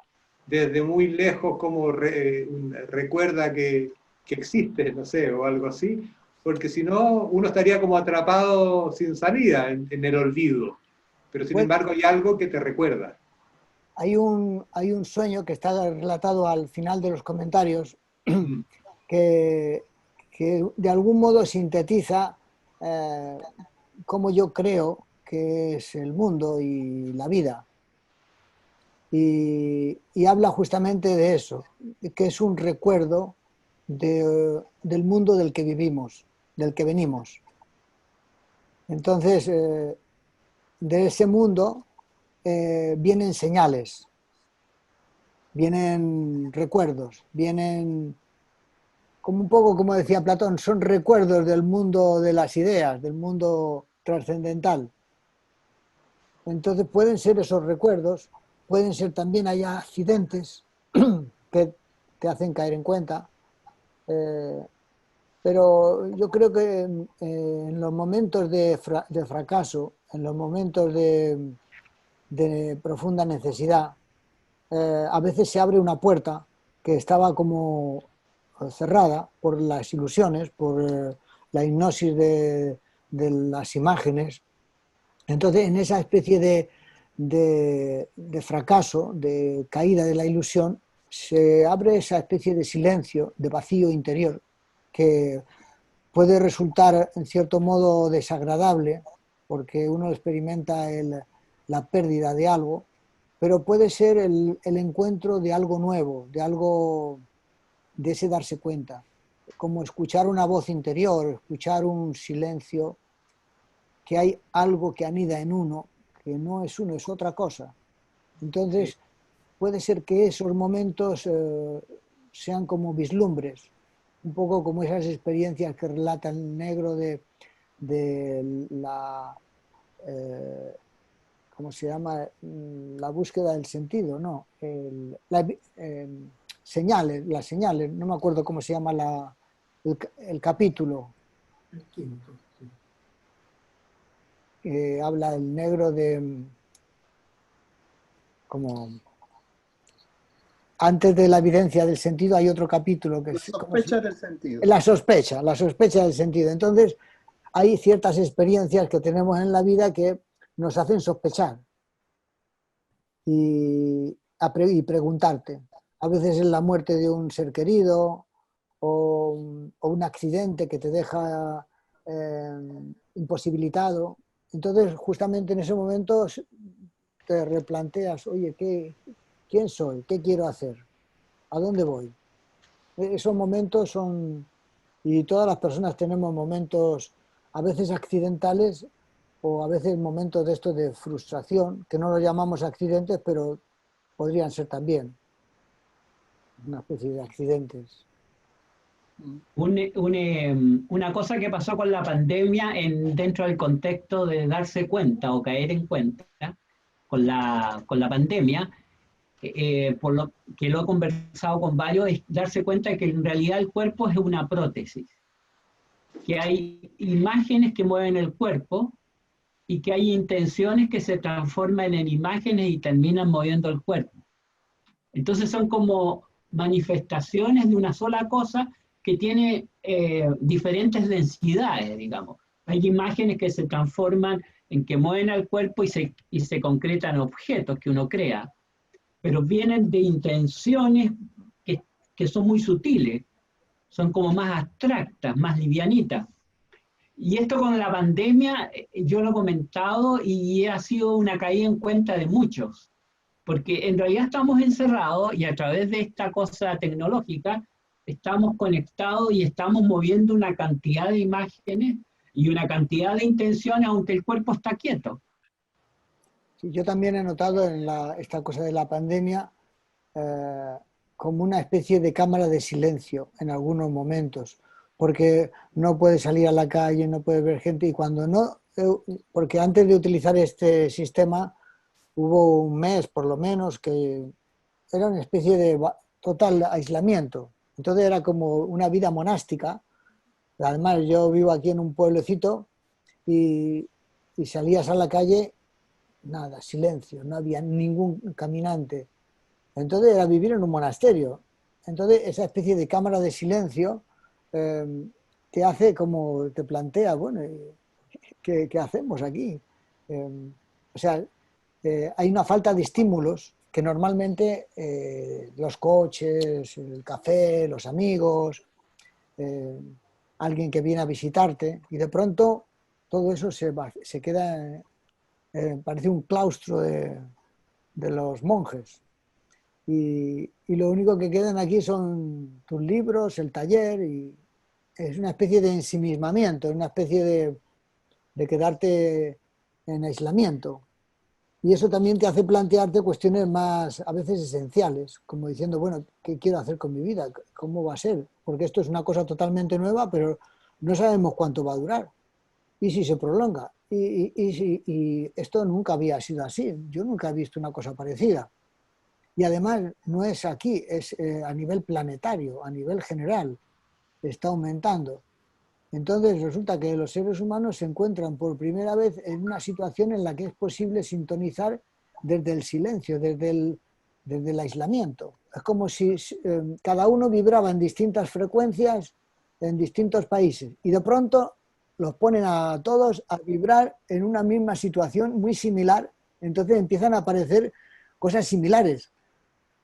desde muy lejos como recuerda que existe, no sé, o algo así, porque si no, uno estaría como atrapado sin salida en el olvido, pero sin Pues embargo hay algo que te recuerda. hay un sueño que está relatado al final de los comentarios Mm. que, que de algún modo sintetiza cómo yo creo que es el mundo y la vida. Y habla justamente de eso, que es un recuerdo del mundo del que vivimos, del que venimos. Entonces, de ese mundo vienen señales, vienen recuerdos, vienen, como un poco como decía Platón, son recuerdos del mundo de las ideas, del mundo trascendental. Entonces pueden ser esos recuerdos, pueden ser también haya accidentes que te hacen caer en cuenta, eh, pero yo creo que en los momentos de fracaso, en los momentos de profunda necesidad. A veces se abre una puerta que estaba como cerrada por las ilusiones, por la hipnosis de las imágenes. Entonces, en esa especie de fracaso, de caída de la ilusión, se abre esa especie de silencio, de vacío interior, que puede resultar en cierto modo desagradable, porque uno experimenta la pérdida de algo, pero puede ser el encuentro de algo nuevo, de algo, de ese darse cuenta, como escuchar una voz interior, escuchar un silencio, que hay algo que anida en uno, que no es uno, es otra cosa. Entonces, puede ser que esos momentos sean como vislumbres, un poco como esas experiencias que relata el negro de la, ¿cómo se llama? La búsqueda del sentido, ¿no? Señales, las señales, no me acuerdo cómo se llama el capítulo. El quinto, sí. Habla el negro de como antes de la evidencia del sentido hay otro capítulo que La es sospecha del sentido. la sospecha del sentido. Entonces hay ciertas experiencias que tenemos en la vida que nos hacen sospechar y preguntarte. A veces es la muerte de un ser querido o un accidente que te deja imposibilitado. Entonces, justamente en ese momento te replanteas, oye, ¿quién soy? ¿Qué quiero hacer? ¿A dónde voy? Esos momentos son, y todas las personas tenemos momentos a veces accidentales o a veces momentos de estos de frustración, que no los llamamos accidentes, pero podrían ser también una especie de accidentes. Una cosa que pasó con la pandemia dentro del contexto de darse cuenta o caer en cuenta con la pandemia, por lo que lo he conversado con varios, es darse cuenta de que en realidad el cuerpo es una prótesis, que hay imágenes que mueven el cuerpo y que hay intenciones que se transforman en imágenes y terminan moviendo el cuerpo. Entonces son como manifestaciones de una sola cosa que tiene diferentes densidades, digamos. Hay imágenes que se transforman en que mueven al cuerpo y se concretan objetos que uno crea, pero vienen de intenciones que son muy sutiles, son como más abstractas, más livianitas. Y esto con la pandemia, yo lo he comentado y ha sido una caída en cuenta de muchos, porque en realidad estamos encerrados y a través de esta cosa tecnológica estamos conectados y estamos moviendo una cantidad de imágenes y una cantidad de intenciones, aunque el cuerpo está quieto. Sí, yo también he notado en esta cosa de la pandemia como una especie de cámara de silencio en algunos momentos, porque no puedes salir a la calle, no puedes ver gente y cuando no, porque antes de utilizar este sistema hubo un mes por lo menos que era una especie de total aislamiento, entonces era como una vida monástica. Además yo vivo aquí en un pueblecito y salías a la calle, nada, silencio, no había ningún caminante. Entonces era vivir en un monasterio. Entonces esa especie de cámara de silencio te hace como, te plantea, bueno, ¿qué hacemos aquí? O sea, hay una falta de estímulos que normalmente los coches, el café, los amigos, alguien que viene a visitarte y de pronto todo eso se queda, parece un claustro de los monjes. Y lo único que quedan aquí son tus libros, el taller, y es una especie de ensimismamiento, es una especie de quedarte en aislamiento. Y eso también te hace plantearte cuestiones más, a veces esenciales, como diciendo, bueno, ¿qué quiero hacer con mi vida? ¿Cómo va a ser? Porque esto es una cosa totalmente nueva, pero no sabemos cuánto va a durar. ¿Y si se prolonga? Y esto nunca había sido así. Yo nunca he visto una cosa parecida. Y además no es aquí, es a nivel planetario, a nivel general, está aumentando. Entonces resulta que los seres humanos se encuentran por primera vez en una situación en la que es posible sintonizar desde el silencio, desde el aislamiento. Es como si cada uno vibraba en distintas frecuencias en distintos países y de pronto los ponen a todos a vibrar en una misma situación muy similar, entonces empiezan a aparecer cosas similares.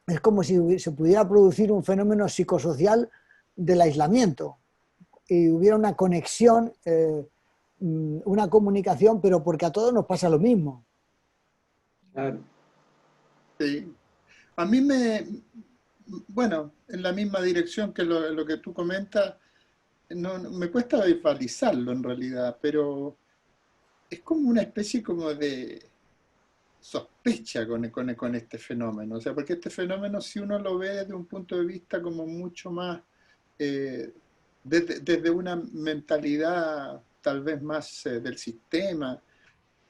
Es como si se pudiera producir un fenómeno psicosocial del aislamiento y hubiera una conexión, una comunicación, pero porque a todos nos pasa lo mismo. Claro. Sí. A mí bueno, en la misma dirección que lo que tú comentas, no, me cuesta visualizarlo en realidad, pero es como una especie como de sospecha con este fenómeno. O sea, porque este fenómeno, si uno lo ve desde un punto de vista como mucho más, desde una mentalidad tal vez más del sistema,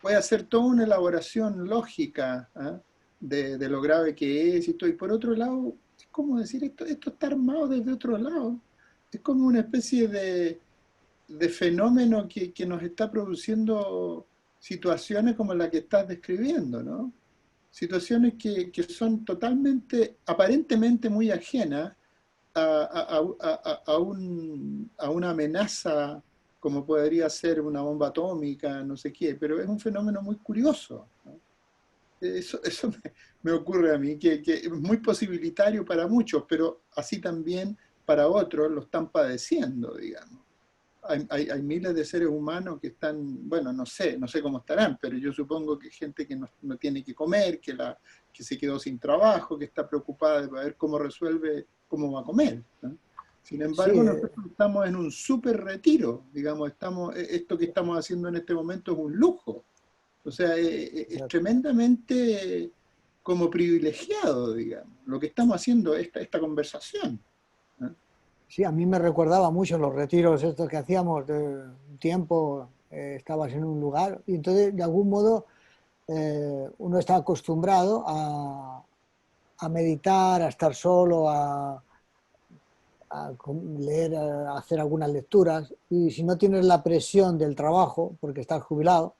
puede hacer toda una elaboración lógica, ¿eh? de lo grave que es y todo. Y por otro lado, es como decir, esto está armado desde otro lado. Es como una especie de fenómeno que nos está produciendo situaciones como la que estás describiendo, ¿no? Situaciones que son totalmente, aparentemente muy ajenas a una amenaza como podría ser una bomba atómica, no sé qué, pero es un fenómeno muy curioso, ¿no? Eso me ocurre a mí, que es muy posibilitario para muchos, pero así también para otros lo están padeciendo, digamos. Hay miles de seres humanos que están, bueno, no sé cómo estarán, pero yo supongo que gente que no tiene que comer, que se quedó sin trabajo, que está preocupada de ver cómo resuelve, cómo va a comer, ¿no? Sin embargo, Sí, nosotros estamos en un súper retiro, digamos, esto que estamos haciendo en este momento es un lujo. O sea, es tremendamente como privilegiado, digamos, lo que estamos haciendo, esta conversación, ¿no? sí, a mí me recordaba mucho los retiros estos que hacíamos de un tiempo, estabas en un lugar y entonces de algún modo uno está acostumbrado a meditar, a estar solo, a leer, a hacer algunas lecturas y si no tienes la presión del trabajo porque estás jubilado,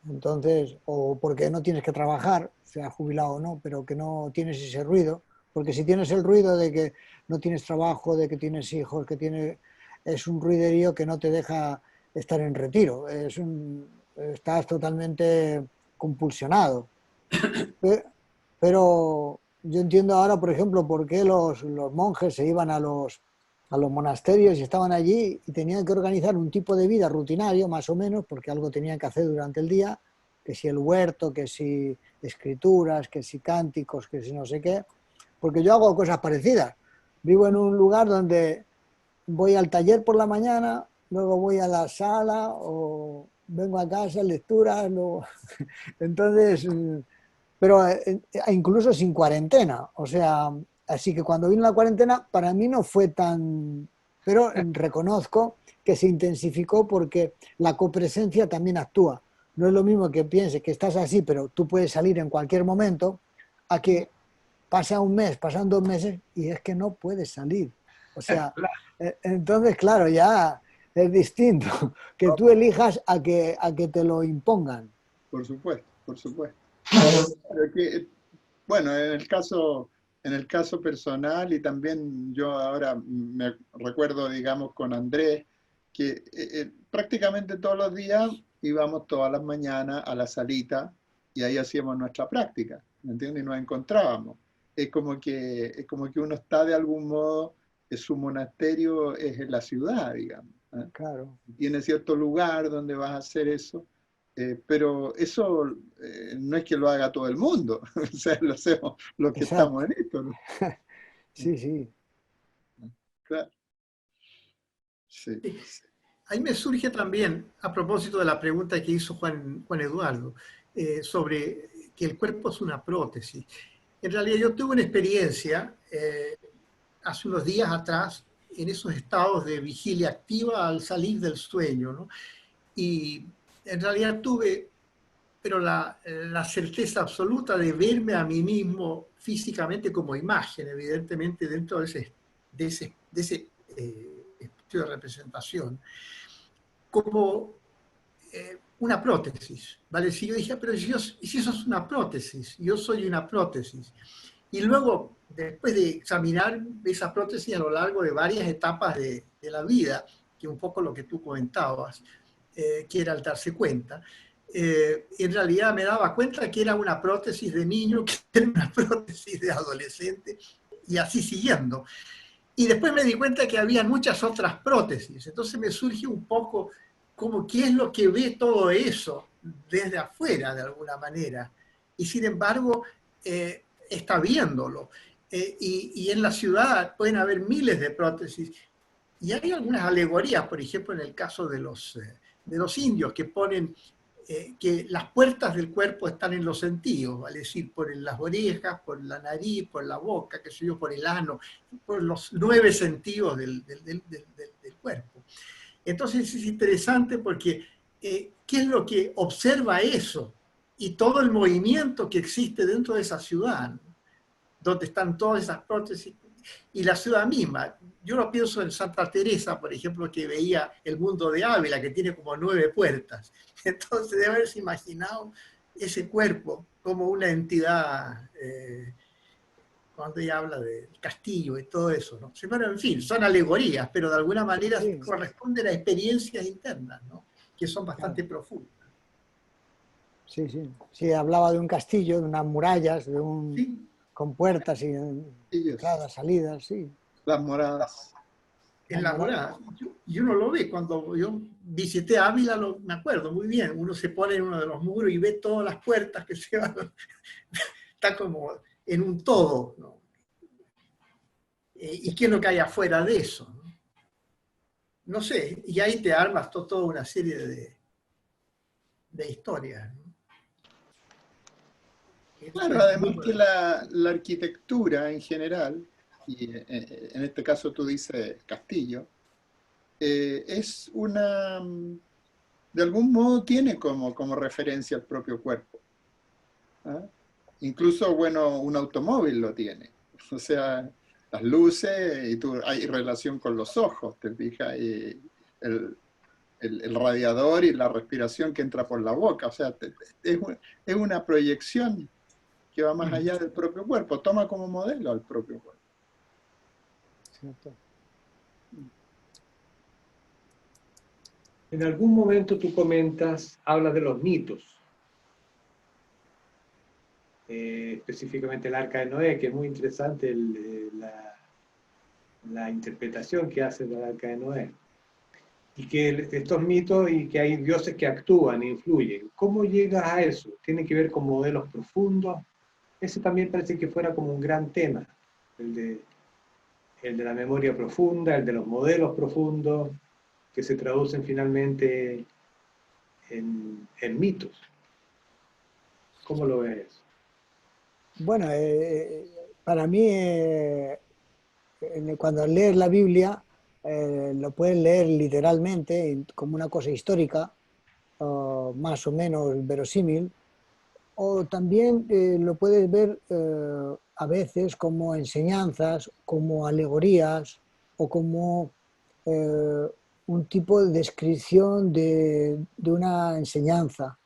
entonces, o porque no tienes que trabajar, sea jubilado o no, pero que no tienes ese ruido, porque si tienes el ruido de que no tienes trabajo, de que tienes hijos, es un ruiderío que no te deja estar en retiro, estás totalmente compulsionado. Pero yo entiendo ahora, por ejemplo, por qué los monjes se iban a los monasterios y estaban allí y tenían que organizar un tipo de vida rutinario, más o menos, porque algo tenían que hacer durante el día, que si el huerto, que si escrituras, que si cánticos, que si no sé qué, porque yo hago cosas parecidas. Vivo en un lugar donde voy al taller por la mañana, luego voy a la sala o vengo a casa, lecturas, luego... entonces... pero incluso sin cuarentena, o sea, así que cuando vino la cuarentena para mí no fue tan, pero reconozco que se intensificó porque la copresencia también actúa. No es lo mismo que pienses que estás así, pero tú puedes salir en cualquier momento, a que pasa un mes, pasan 2 meses y es que no puedes salir. O sea, entonces, claro, ya es distinto que tú elijas a que te lo impongan. Por supuesto, por supuesto. Pero bueno, en el caso personal y también yo ahora me recuerdo, digamos, con Andrés, que prácticamente todos los días íbamos todas las mañanas a la salita y ahí hacíamos nuestra práctica, ¿me entiendes? Y nos encontrábamos. Es como que uno está de algún modo, su monasterio es en la ciudad, digamos, ¿eh? Claro. Tiene cierto lugar donde vas a hacer eso. Pero eso no es que lo haga todo el mundo, o sea, lo hacemos los que estamos Exacto. en esto, ¿no? Sí, sí. Claro, sí, Sí. sí. Ahí me surge también, a propósito de la pregunta que hizo Juan Eduardo, sobre que el cuerpo es una prótesis. En realidad yo tuve una experiencia hace unos días atrás en esos estados de vigilia activa al salir del sueño, ¿no? Y en realidad tuve, pero la certeza absoluta de verme a mí mismo físicamente como imagen, evidentemente dentro de ese espacio de representación, como una prótesis, ¿vale? Si yo dije, pero si eso es una prótesis, yo soy una prótesis. Y luego, después de examinar esa prótesis a lo largo de varias etapas de la vida, que un poco lo que tú comentabas, que era el darse cuenta, en realidad me daba cuenta que era una prótesis de niño, que era una prótesis de adolescente, y así siguiendo. Y después me di cuenta que había muchas otras prótesis. Entonces me surge un poco como qué es lo que ve todo eso desde afuera, de alguna manera. Y sin embargo, está viéndolo. Y en la ciudad pueden haber miles de prótesis. Y hay algunas alegorías, por ejemplo, en el caso de los indios, que ponen que las puertas del cuerpo están en los sentidos, ¿vale? Es decir, por las orejas, por la nariz, por la boca, qué sé yo, por el ano, por los 9 sentidos del cuerpo. Entonces es interesante porque ¿qué es lo que observa eso? Y todo el movimiento que existe dentro de esa ciudad, donde están todas esas prótesis, y la ciudad misma. Yo lo pienso en Santa Teresa, por ejemplo, que veía el mundo de Ávila, que tiene como 9 puertas. Entonces debe haberse imaginado ese cuerpo como una entidad, cuando ella habla del castillo y todo eso, ¿no? Pero en fin, son alegorías, pero de alguna manera Sí. corresponden a experiencias internas, ¿no? Que son bastante profundas. Sí, sí. Sí, hablaba de un castillo, de unas murallas, de un, Sí. con puertas y Ellos, entradas, salidas, sí. las moradas. En la morada. Y uno lo ve, cuando yo visité Ávila, me acuerdo muy bien, uno se pone en uno de los muros y ve todas las puertas que se van, está como en un todo, ¿no? ¿Y qué es lo que hay afuera de eso? ¿No? No sé, y ahí te armas toda una serie de historias, ¿no? Claro, además que la arquitectura en general, y en este caso tú dices castillo, es una, de algún modo tiene como referencia el propio cuerpo. ¿Ah? Incluso, bueno, un automóvil lo tiene. O sea, las luces, y hay relación con los ojos, te fijas, y el radiador y la respiración que entra por la boca. O sea, es una proyección que va más allá del propio cuerpo, toma como modelo al propio cuerpo. Cierto. En algún momento tú comentas, hablas de los mitos, específicamente el Arca de Noé, que es muy interesante la interpretación que hace del Arca de Noé. Y que estos mitos y que hay dioses que actúan e influyen. ¿Cómo llegas a eso? ¿Tiene que ver con modelos profundos? Ese también parece que fuera como un gran tema, el de la memoria profunda, el de los modelos profundos, que se traducen finalmente en mitos. ¿Cómo lo ves? Bueno, para mí, cuando lees la Biblia, lo puedes leer literalmente como una cosa histórica, más o menos verosímil, o también lo puedes ver a veces como enseñanzas, como alegorías o como un tipo de descripción de una enseñanza.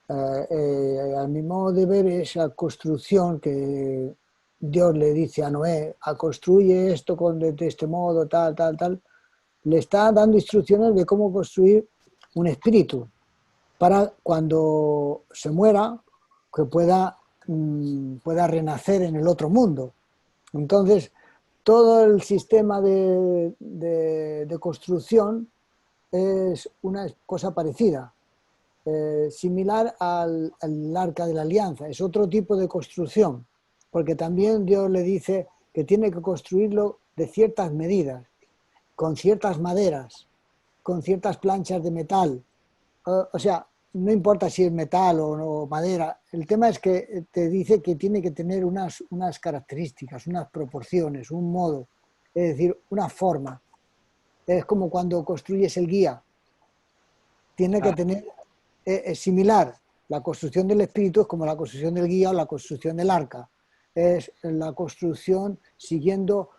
A mi modo de ver, esa construcción que Dios le dice a Noé, construye esto de este modo, tal, tal, tal, le está dando instrucciones de cómo construir un espíritu para cuando se muera, que pueda renacer en el otro mundo. Entonces, todo el sistema de construcción es una cosa parecida. Similar al Arca de la Alianza, es otro tipo de construcción, porque también Dios le dice que tiene que construirlo de ciertas medidas, con ciertas maderas, con ciertas planchas de metal. O sea, no importa si es metal o madera, el tema es que te dice que tiene que tener unas características, unas proporciones, un modo, es decir, una forma. Es como cuando construyes el guía, tiene que tener... Es similar, la construcción del espíritu es como la construcción del guía o la construcción del arca. Es la construcción siguiendo,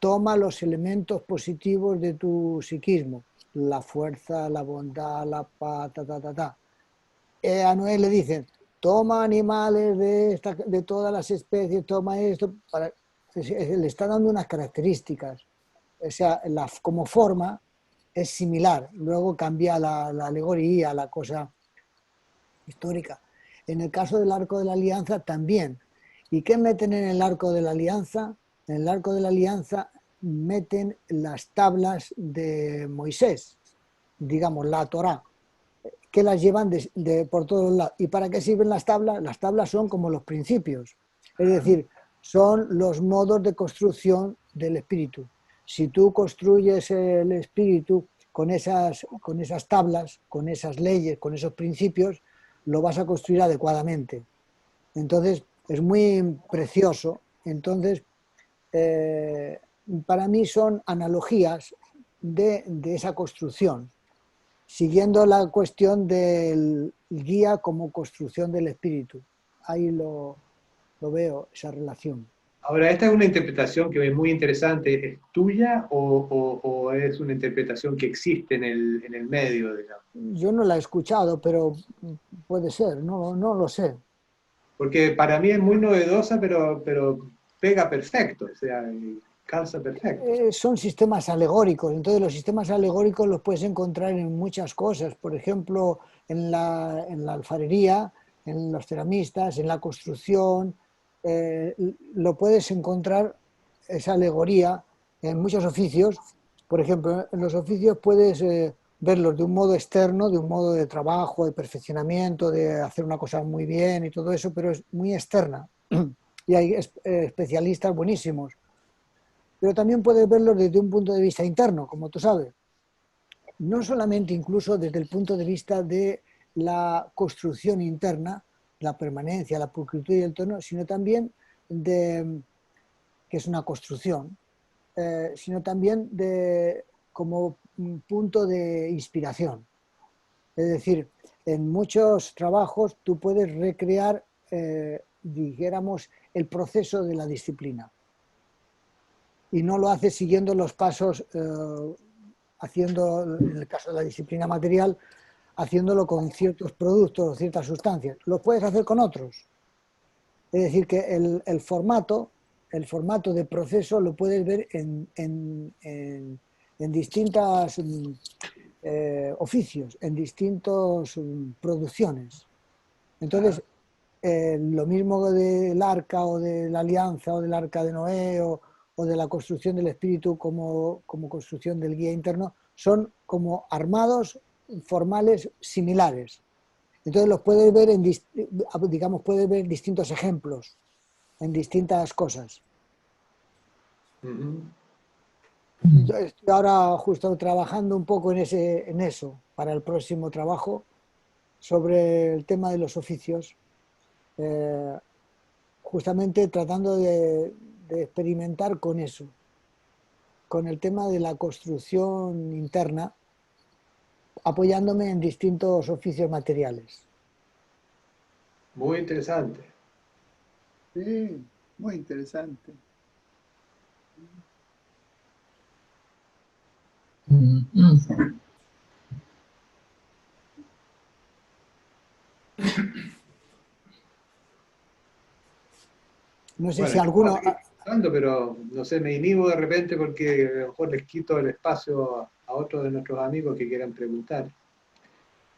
toma los elementos positivos de tu psiquismo la fuerza, la bondad, la paz, ta, ta, ta, ta. A Noé le dicen, toma animales de todas las especies, toma esto, le está dando unas características. O sea, como forma es similar, luego cambia la alegoría, la cosa histórica. En el caso del Arco de la Alianza también. ¿Y qué meten en el Arco de la Alianza? En el Arco de la Alianza meten las tablas de Moisés, digamos, la Torá, que las llevan por todos lados. ¿Y para qué sirven las tablas? Las tablas son como los principios, es decir, son los modos de construcción del espíritu. Si tú construyes el espíritu con esas tablas, con esas leyes, con esos principios, lo vas a construir adecuadamente. Entonces, es muy precioso. Entonces, para mí son analogías de esa construcción, siguiendo la cuestión del guía como construcción del espíritu. Ahí lo veo, esa relación. Ahora, esta es una interpretación que es muy interesante. ¿Es tuya o es una interpretación que existe en el medio, digamos? Yo no la he escuchado, pero puede ser, no lo sé. Porque para mí es muy novedosa, pero pega perfecto, o sea, calza perfecto. Son sistemas alegóricos, entonces los sistemas alegóricos los puedes encontrar en muchas cosas, por ejemplo, en la alfarería, en los ceramistas, en la construcción, lo puedes encontrar, esa alegoría, en muchos oficios. Por ejemplo, en los oficios puedes verlos de un modo externo, de un modo de trabajo, de perfeccionamiento, de hacer una cosa muy bien y todo eso, pero es muy externa. Y hay especialistas buenísimos. Pero también puedes verlos desde un punto de vista interno, como tú sabes. No solamente incluso desde el punto de vista de la construcción interna, la permanencia, la pulcritud y el tono, sino también que es una construcción, sino también como un punto de inspiración. Es decir, en muchos trabajos tú puedes recrear, dijéramos, el proceso de la disciplina. Y no lo haces siguiendo los pasos, haciendo, en el caso de la disciplina material, haciéndolo con ciertos productos o ciertas sustancias. Lo puedes hacer con otros. Es decir, que el formato de proceso lo puedes ver en distintos oficios, en distintas producciones. Entonces, lo mismo del arca o de la alianza o del arca de Noé o de la construcción del espíritu como construcción del guía interno, son como armados formales similares. Entonces los puedes ver puedes ver distintos ejemplos en distintas cosas. Yo estoy ahora justo trabajando un poco en eso para el próximo trabajo sobre el tema de los oficios, justamente tratando de experimentar con eso, con el tema de la construcción interna, apoyándome en distintos oficios materiales. Muy interesante. Sí, muy interesante. No sé Bueno, si alguno... pero no sé, me inhibo de repente porque a lo mejor les quito el espacio a otros de nuestros amigos que quieran preguntar.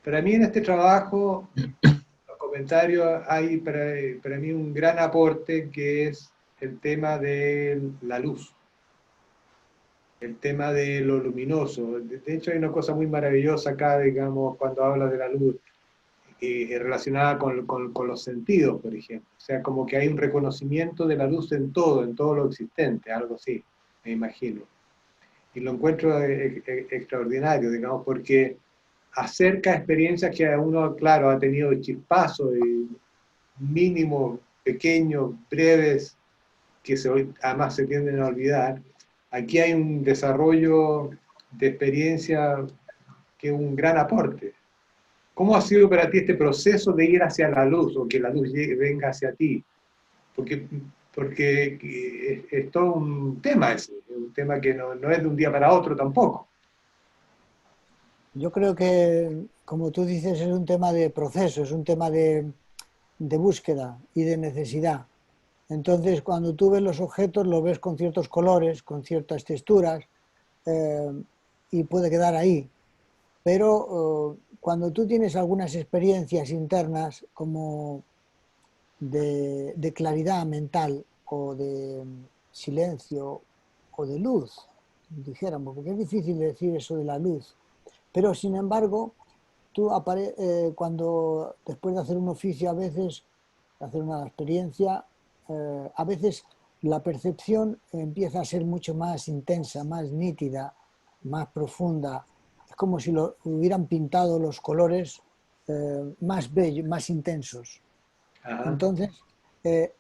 Para mí en este trabajo, los comentarios, hay para mí un gran aporte que es el tema de la luz, el tema de lo luminoso. De hecho hay una cosa muy maravillosa acá, digamos, cuando habla de la luz, relacionada con los sentidos, por ejemplo. O sea, como que hay un reconocimiento de la luz en todo lo existente, algo así, me imagino. Y lo encuentro extraordinario, digamos, porque acerca experiencias que uno, claro, ha tenido chispazos mínimos, pequeños, breves, que además se tienden a olvidar. Aquí hay un desarrollo de experiencia que es un gran aporte. ¿Cómo ha sido para ti este proceso de ir hacia la luz o que la luz venga hacia ti? Porque es todo un tema ese, un tema que no es de un día para otro tampoco. Yo creo que, como tú dices, es un tema de proceso, es un tema de búsqueda y de necesidad. Entonces, cuando tú ves los objetos, los ves con ciertos colores, con ciertas texturas, eh, y puede quedar ahí. Pero cuando tú tienes algunas experiencias internas como de claridad mental o de silencio o de luz, dijéramos, porque es difícil decir eso de la luz, pero sin embargo, cuando después de hacer un oficio a veces, hacer una experiencia, a veces la percepción empieza a ser mucho más intensa, más nítida, más profunda. Es como si hubieran pintado los colores más bellos, más intensos. Ajá. Entonces, eh,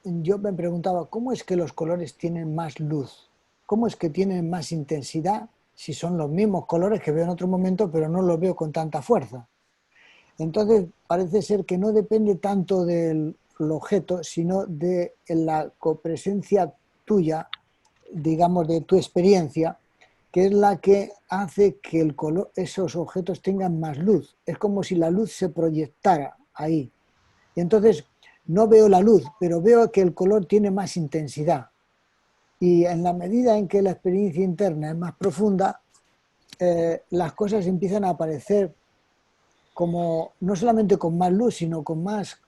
yo me preguntaba, ¿cómo es que los colores tienen más luz? ¿Cómo es que tienen más intensidad si son los mismos colores que veo en otro momento, pero no los veo con tanta fuerza? Entonces, parece ser que no depende tanto del objeto, sino de la copresencia tuya, digamos, de tu experiencia, que es la que hace que esos objetos tengan más luz. Es como si la luz se proyectara ahí. Y entonces no veo la luz, pero veo que el color tiene más intensidad. Y en la medida en que la experiencia interna es más profunda, las cosas empiezan a aparecer como, no solamente con más luz, sino con más,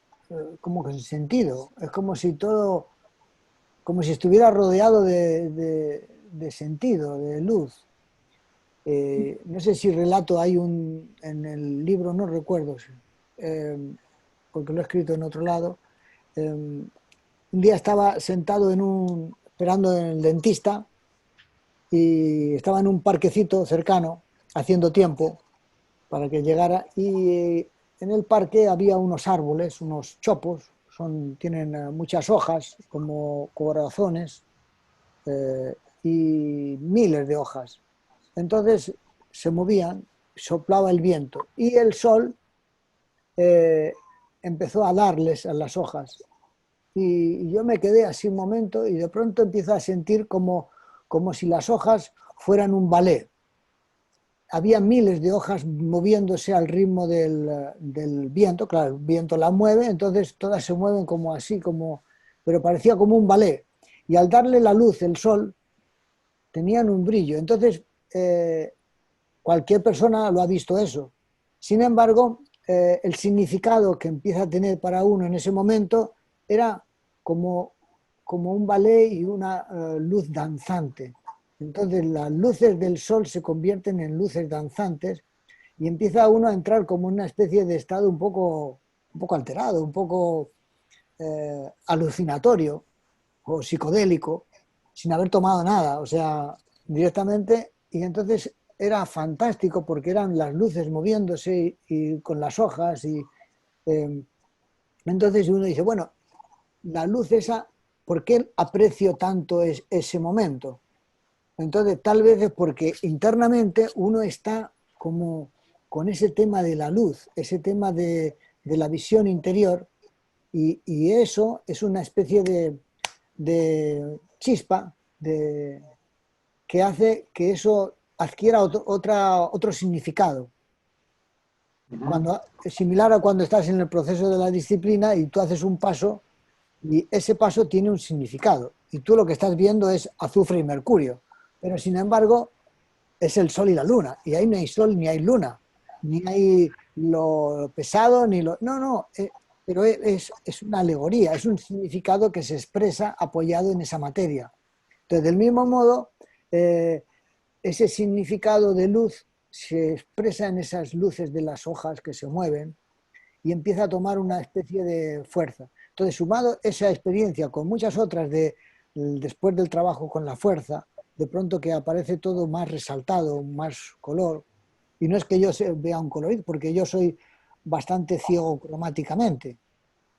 como con sentido. Es como si todo, como si estuviera rodeado de sentido, de luz. No sé si relato hay en el libro, no recuerdo, eh, porque lo he escrito en otro lado. Un día estaba sentado esperando en el dentista y estaba en un parquecito cercano, haciendo tiempo para que llegara, y en el parque había unos árboles, unos chopos, tienen muchas hojas como corazones, y miles de hojas. Entonces se movían, soplaba el viento y el sol eh, empezó a darles a las hojas. Y yo me quedé así un momento y de pronto empiezo a sentir como si las hojas fueran un ballet. Había miles de hojas moviéndose al ritmo del viento, claro, el viento las mueve, entonces todas se mueven como así, pero parecía como un ballet. Y al darle la luz, el sol, tenían un brillo. Entonces, cualquier persona lo ha visto eso. Sin embargo, el significado que empieza a tener para uno en ese momento era como, como un ballet y una luz danzante. Entonces las luces del sol se convierten en luces danzantes y empieza uno a entrar como en una especie de estado un poco alterado, un poco alucinatorio o psicodélico, sin haber tomado nada, o sea, directamente. Y entonces era fantástico porque eran las luces moviéndose y con las hojas. Eh, entonces uno dice, bueno, la luz esa, ¿por qué aprecio tanto ese momento? Entonces, tal vez es porque internamente uno está como con ese tema de la luz, ese tema de la visión interior, y eso es una especie de chispa que hace que eso adquiera otro significado. Ujú. Es similar a cuando estás en el proceso de la disciplina y tú haces un paso y ese paso tiene un significado. Y tú lo que estás viendo es azufre y mercurio. Pero sin embargo, es el sol y la luna. Y ahí no hay sol ni hay luna. Ni hay lo pesado ni lo... No, no. Pero es una alegoría, es un significado que se expresa apoyado en esa materia. Entonces, del mismo modo, eh, ese significado de luz se expresa en esas luces de las hojas que se mueven y empieza a tomar una especie de fuerza. Entonces, sumado esa experiencia con muchas otras después del trabajo con la fuerza, de pronto que aparece todo más resaltado, más color. Y no es que yo vea un colorido, porque yo soy bastante ciego cromáticamente.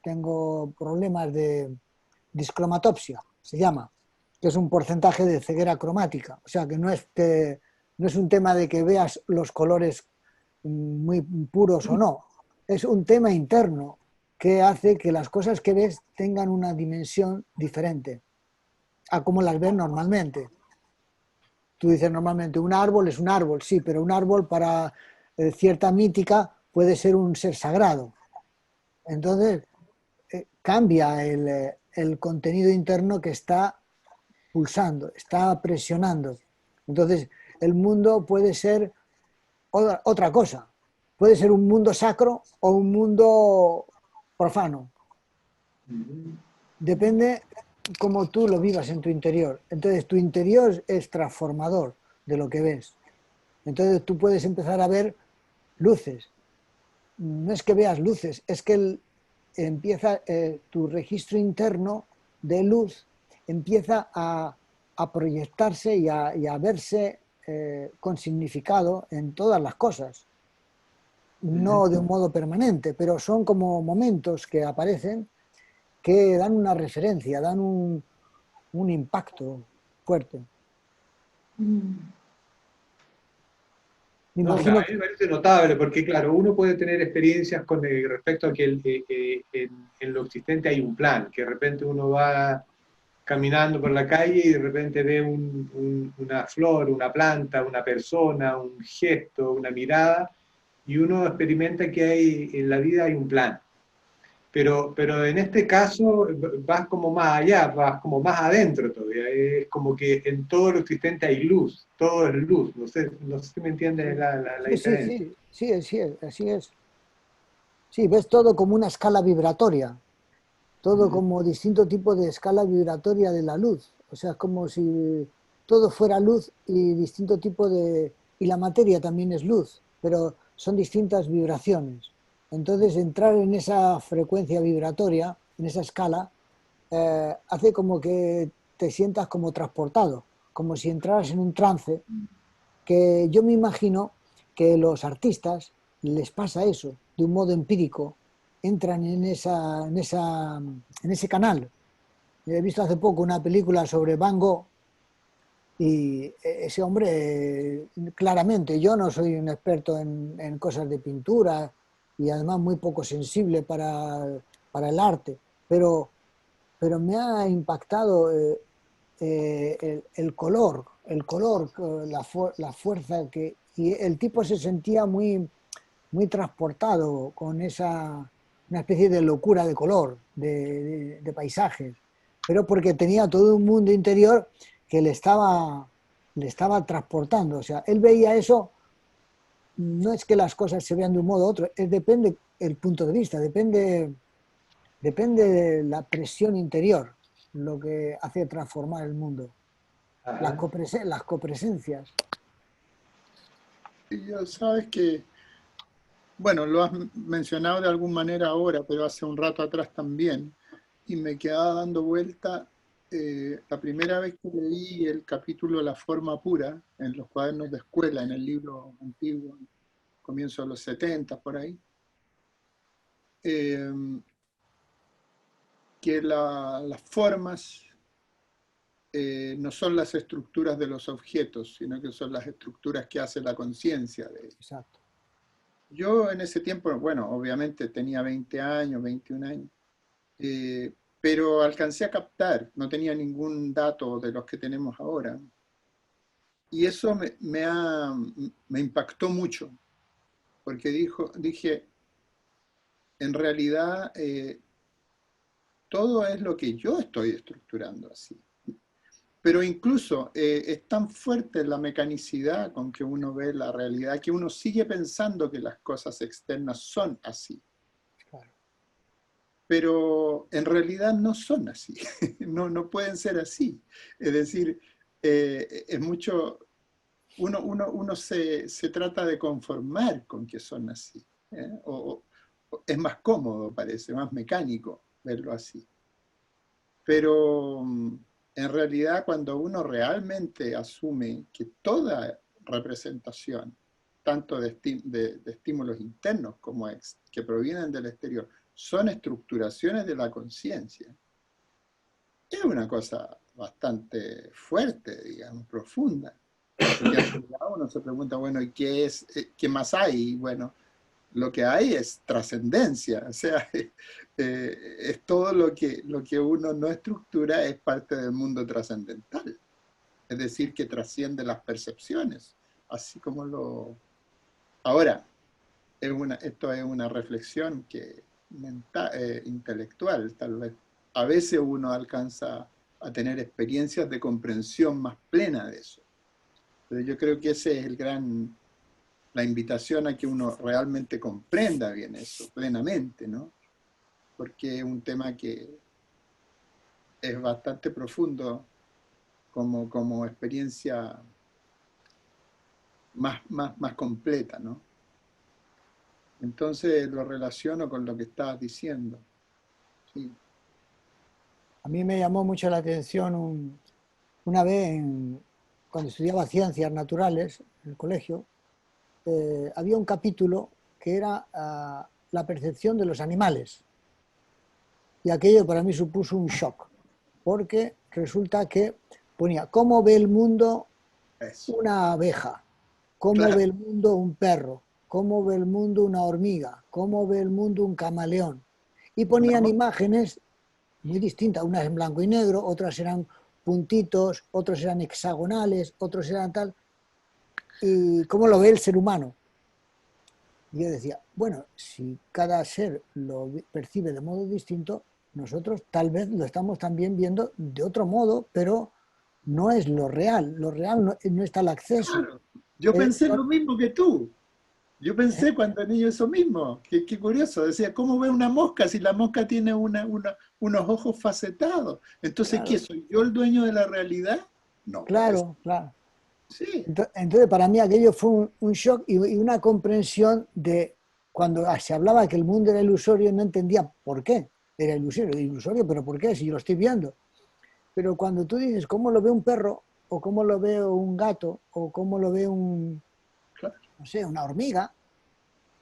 Tengo problemas de discromatopsia, se llama, que es un porcentaje de ceguera cromática. O sea, que no es un tema de que veas los colores muy puros o no. Es un tema interno que hace que las cosas que ves tengan una dimensión diferente a como las ves normalmente. tú dices normalmente un árbol es un árbol, sí, pero un árbol para cierta mítica puede ser un ser sagrado. Entonces, cambia el contenido interno que está pulsando, está presionando. Entonces, el mundo puede ser otra cosa. Puede ser un mundo sacro o un mundo profano. Depende cómo tú lo vivas en tu interior. Entonces, tu interior es transformador de lo que ves. Entonces, tú puedes empezar a ver luces. No es que veas luces, es que empieza tu registro interno de luz empieza a proyectarse y a verse con significado en todas las cosas. No de un modo permanente, pero son como momentos que aparecen que dan una referencia, dan un impacto fuerte. Me No, imagino a mí me parece notable porque, claro, uno puede tener experiencias con respecto a que en lo existente hay un plan, que de repente uno va caminando por la calle y de repente ve una flor, una planta, una persona, un gesto, una mirada, y uno experimenta que en la vida hay un plan. Pero en este caso vas como más allá, vas como más adentro todavía. Es como que en todo lo existente hay luz, todo es luz. No sé si me entiendes la sí, sí, diferencia. sí, sí, sí, así es. Sí, ves todo como una escala vibratoria, todo como distinto tipo de escala vibratoria de la luz. O sea, es como si todo fuera luz y distinto tipo de... Y la materia también es luz, pero son distintas vibraciones. Entonces, entrar en esa frecuencia vibratoria, en esa escala, hace como que te sientas como transportado, como si entraras en un trance, que yo me imagino que los artistas les pasa eso, de un modo empírico, entran en ese canal. He visto hace poco una película sobre Van Gogh y ese hombre, claramente, yo no soy un experto en cosas de pintura y además muy poco sensible para el arte, pero me ha impactado el color, la fuerza que... Y el tipo se sentía muy transportado con una especie de locura de color, de paisajes, pero porque tenía todo un mundo interior que le estaba transportando. O sea, él veía eso, no es que las cosas se vean de un modo u otro, depende el punto de vista, depende de la presión interior, lo que hace transformar el mundo. Ajá. Las copresencias. Y ya sabes que, bueno, lo has mencionado de alguna manera ahora, pero hace un rato atrás también, y me quedaba dando vuelta la primera vez que leí el capítulo La forma pura en los cuadernos de escuela, en el libro antiguo, comienzo de los 70 por ahí, eh, que las formas no son las estructuras de los objetos, sino que son las estructuras que hace la conciencia de ellos. Exacto. Yo en ese tiempo, bueno, obviamente tenía 20 años, 21 años, pero alcancé a captar, no tenía ningún dato de los que tenemos ahora. Y eso me impactó mucho, porque dije, en realidad todo es lo que yo estoy estructurando así. Pero incluso es tan fuerte la mecanicidad con que uno ve la realidad que uno sigue pensando que las cosas externas son así. Claro. Pero en realidad no son así, no pueden ser así. Es decir, es mucho, uno se trata de conformar con que son así. O es más cómodo, parece, más mecánico verlo así. Pero en realidad cuando uno realmente asume que toda representación, tanto de estímulos internos como que provienen del exterior, son estructuraciones de la conciencia, es una cosa bastante fuerte, digamos, profunda. Porque en realidad uno se pregunta, bueno, ¿y qué más hay? Y bueno, lo que hay es trascendencia, o sea, es todo lo que uno no estructura, es parte del mundo trascendental. es decir, que trasciende las percepciones, así como lo... Ahora, esto es una reflexión que intelectual, tal vez. A veces uno alcanza a tener experiencias de comprensión más plena de eso. Pero yo creo que ese es la invitación a que uno realmente comprenda bien eso, plenamente, ¿no? Porque es un tema que es bastante profundo como experiencia más completa, ¿no? Entonces lo relaciono con lo que estabas diciendo. Sí. A mí me llamó mucho la atención una vez, cuando estudiaba ciencias naturales en el colegio, había un capítulo que era la percepción de los animales. Y aquello para mí supuso un shock, porque resulta que ponía cómo ve el mundo Eso. una abeja, cómo Claro. ve el mundo un perro, cómo ve el mundo una hormiga, cómo ve el mundo un camaleón. Y ponían imágenes muy distintas, unas en blanco y negro, otras eran puntitos, otros eran hexagonales, otros eran tal, y cómo lo ve el ser humano. Y yo decía, bueno, si cada ser lo percibe de modo distinto, nosotros tal vez lo estamos también viendo de otro modo, pero no es lo real no está al acceso. Claro. Yo pensé lo mismo que tú. Yo pensé cuando niño eso mismo. Qué curioso. Decía, ¿cómo ve una mosca si la mosca tiene unos ojos facetados? Entonces, ¿qué? Claro, ¿Soy yo el dueño de la realidad? No, pues claro, claro. sí. Entonces, para mí aquello fue un shock y una comprensión de cuando se hablaba que el mundo era ilusorio, no entendía por qué era ilusorio, pero ¿por qué? Si yo lo estoy viendo. Pero cuando tú dices cómo lo ve un perro, o cómo lo ve un gato, o cómo lo ve Claro. no sé, una hormiga,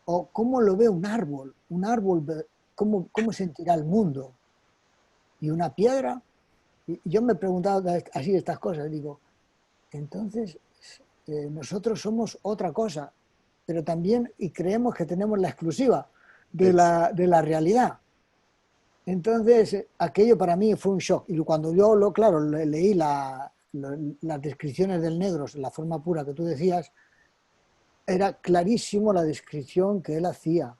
o cómo lo ve un árbol, cómo sentirá el mundo, y una piedra. Y yo me he preguntado así estas cosas, digo, entonces nosotros somos otra cosa, pero también y creemos que tenemos la exclusiva de la realidad. Entonces, aquello para mí fue un shock. Y cuando yo, claro, leí las descripciones del negro, la forma pura que tú decías, era clarísimo la descripción que él hacía,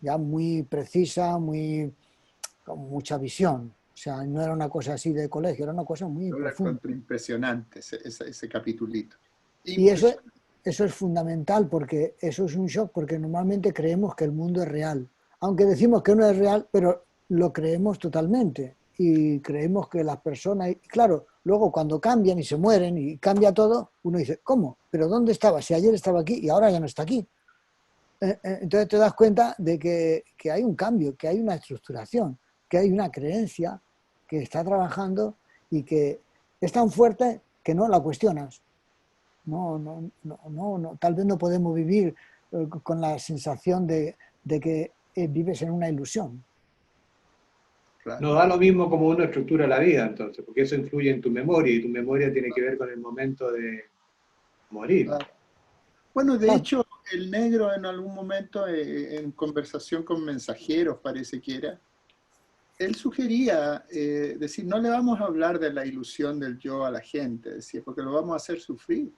ya muy precisa, con mucha visión. O sea, no era una cosa así de colegio, era una cosa muy Yo lo profunda. encuentro impresionante, ese capitulito. Y Impresionante. eso es fundamental, porque eso es un shock, porque normalmente creemos que el mundo es real. Aunque decimos que no es real, pero lo creemos totalmente. Y creemos que las personas, y claro, luego cuando cambian y se mueren y cambia todo, uno dice, ¿cómo? ¿Pero dónde estaba? Si ayer estaba aquí y ahora ya no está aquí. Entonces te das cuenta de que hay un cambio, que hay una estructuración, que hay una creencia que está trabajando y que es tan fuerte que no la cuestionas. No, tal vez no podemos vivir con la sensación de que vives en una ilusión. Claro. No da lo mismo como uno estructura la vida, entonces, porque eso influye en tu memoria y tu memoria tiene que ver con el momento de morir. Claro. Bueno, de Claro, hecho, el negro en algún momento, en conversación con mensajeros, parece que era, él sugería decir, no le vamos a hablar de la ilusión del yo a la gente, decía, porque lo vamos a hacer sufrir.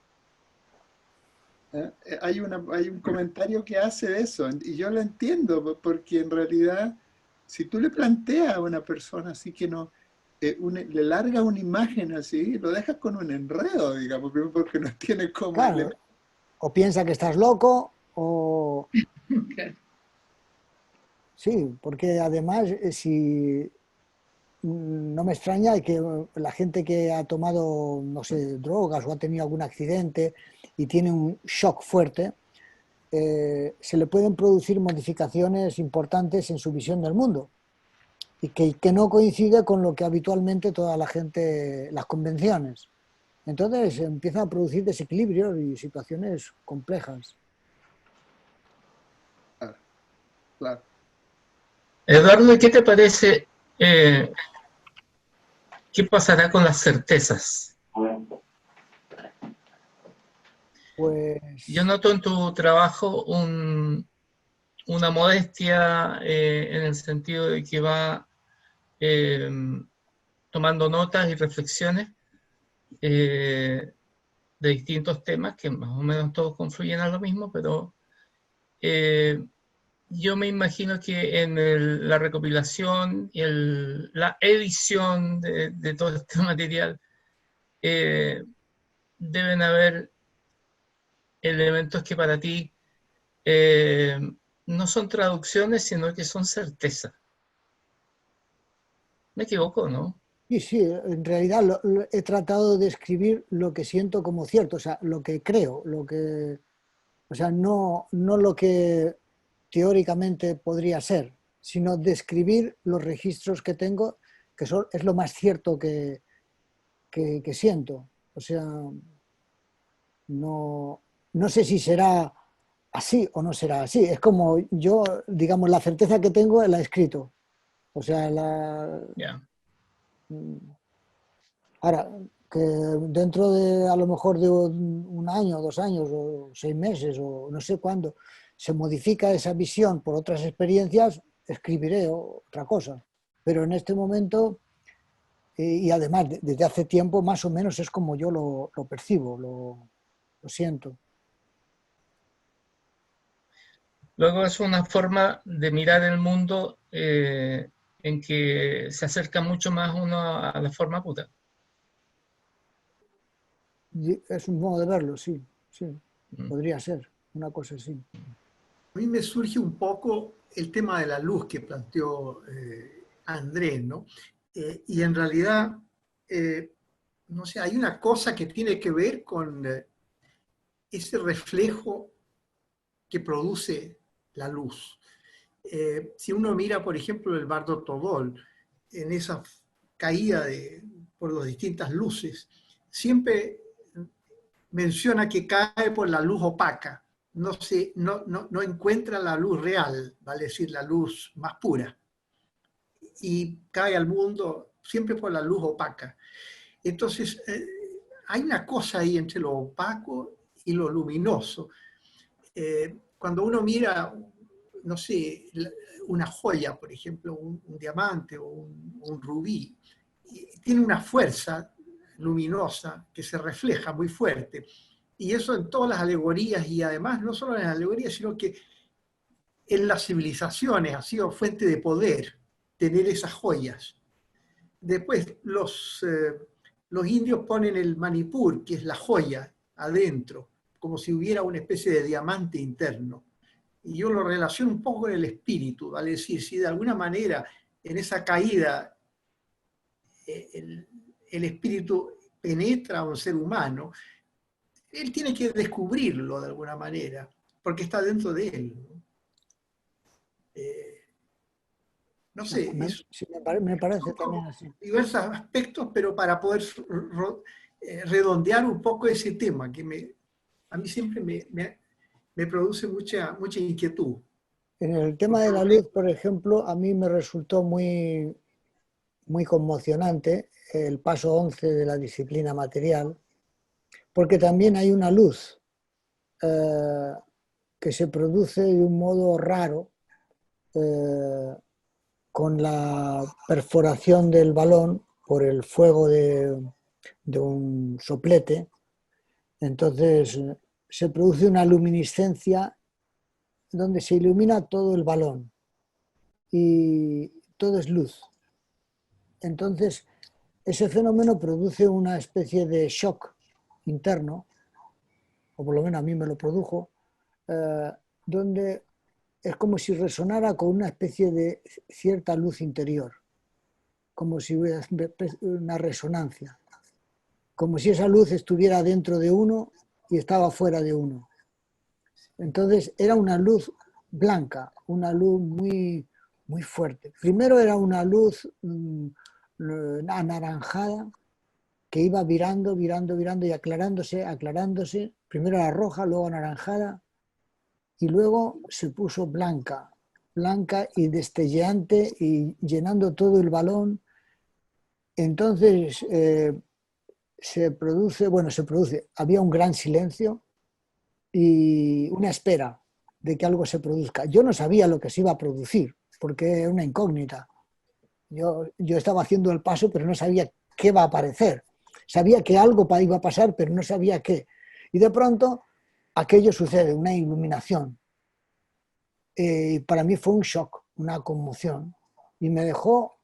Hay un comentario que hace de eso, y yo lo entiendo, porque en realidad, si tú le planteas a una persona así que no, le largas una imagen así, lo dejas con un enredo, digamos, porque no tiene cómo claro, o piensa que estás loco, o sí, porque además si no me extraña que la gente que ha tomado, no sé, drogas o ha tenido algún accidente y tiene un shock fuerte, se le pueden producir modificaciones importantes en su visión del mundo y que no coincide con lo que habitualmente toda la gente, las convenciones. Entonces empiezan a producir desequilibrios y situaciones complejas. Claro, claro. Eduardo, ¿qué te parece? ¿Qué pasará con las certezas? Yo Pues noto en tu trabajo una modestia en el sentido de que va tomando notas y reflexiones, de distintos temas que más o menos todos confluyen a lo mismo, pero yo me imagino que en la recopilación y la edición de todo este material deben haber elementos que para ti no son traducciones, sino que son certeza. ¿Me equivoco, no? Sí, sí, en realidad he tratado de escribir lo que siento como cierto, o sea, lo que creo, o sea, no lo que teóricamente podría ser, sino describir los registros que tengo, que es lo más cierto que siento. O sea, no sé si será así o no será así. Es como yo, digamos, la certeza que tengo la he escrito. O sea, Yeah. Ahora, que dentro de a lo mejor de un año, 2 años o 6 meses o no sé cuándo se modifica esa visión por otras experiencias, escribiré otra cosa. Pero en este momento, y además desde hace tiempo, más o menos es como yo lo percibo, lo siento. Luego es una forma de mirar el mundo en que se acerca mucho más uno a la forma puta. Es un modo de verlo, sí, podría ser una cosa así. A mí me surge un poco el tema de la luz que planteó Andrés, ¿no? Y en realidad, no sé, hay una cosa que tiene que ver con ese reflejo que produce la luz. Si uno mira, por ejemplo, el bardo Tobol, en esa caída por las distintas luces, siempre menciona que cae por la luz opaca, no encuentra la luz real, vale decir, la luz más pura, y cae al mundo siempre por la luz opaca. Entonces, hay una cosa ahí entre lo opaco y lo luminoso. Cuando uno mira, no sé, una joya, por ejemplo, un diamante o un rubí, tiene una fuerza luminosa que se refleja muy fuerte. Y eso en todas las alegorías, y además no solo en las alegorías, sino que en las civilizaciones ha sido fuente de poder tener esas joyas. Después los indios ponen el manipur, que es la joya, adentro, como si hubiera una especie de diamante interno. Y yo lo relaciono un poco con el espíritu, ¿vale? Es decir, si de alguna manera en esa caída el espíritu penetra a un ser humano, él tiene que descubrirlo de alguna manera, porque está dentro de él. No sé, me parece también así. Diversos aspectos, pero para poder redondear un poco ese tema, que a mí siempre me produce mucha inquietud. En el tema de la luz, por ejemplo, a mí me resultó muy, muy conmocionante el paso 11 de la disciplina material, porque también hay una luz que se produce de un modo raro con la perforación del balón por el fuego de un soplete. Entonces se produce una luminiscencia donde se ilumina todo el balón y todo es luz. Entonces ese fenómeno produce una especie de shock interno, o por lo menos a mí me lo produjo, donde es como si resonara con una especie de cierta luz interior, como si hubiera una resonancia, como si esa luz estuviera dentro de uno y estaba fuera de uno. Entonces era una luz blanca, una luz muy, muy fuerte. Primero era una luz anaranjada que iba virando y aclarándose. Primero era roja, luego anaranjada y luego se puso blanca y destelleante y llenando todo el balón. Entonces había un gran silencio y una espera de que algo se produzca. Yo no sabía lo que se iba a producir, porque era una incógnita. Yo estaba haciendo el paso, pero no sabía qué va a aparecer. sabía que algo iba a pasar, pero no sabía qué. Y de pronto aquello sucede, una iluminación. Para mí fue un shock, una conmoción. Y me dejó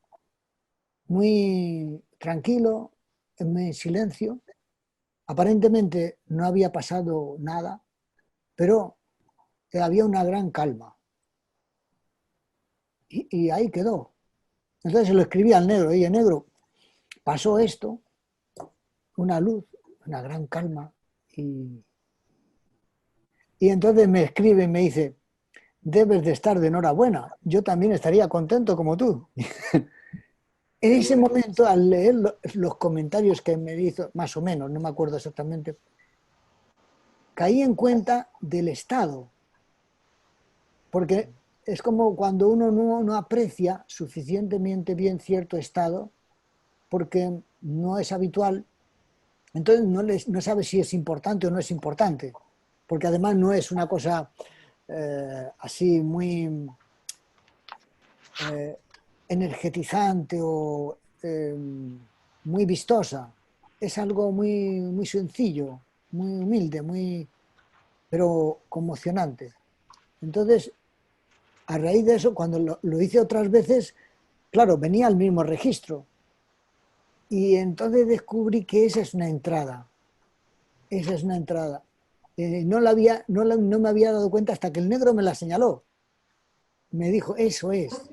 muy tranquilo, en silencio. Aparentemente no había pasado nada, pero había una gran calma. Y ahí quedó. Entonces se lo escribí al negro, oye, negro, pasó esto, una luz, una gran calma. Y entonces me escribe y me dice, debes de estar de enhorabuena, yo también estaría contento como tú. En ese momento, al leer los comentarios que me hizo, más o menos, no me acuerdo exactamente, caí en cuenta del estado, porque es como cuando uno no aprecia suficientemente bien cierto estado, porque no es habitual, entonces no sabe si es importante o no es importante, porque además no es una cosa así muy energetizante o muy vistosa. Es algo muy, muy sencillo, muy humilde, pero conmocionante. Entonces, a raíz de eso, cuando lo hice otras veces, claro, venía al mismo registro. Y entonces descubrí que esa es una entrada. Esa es una entrada. No me había dado cuenta hasta que el negro me la señaló. Me dijo, eso es.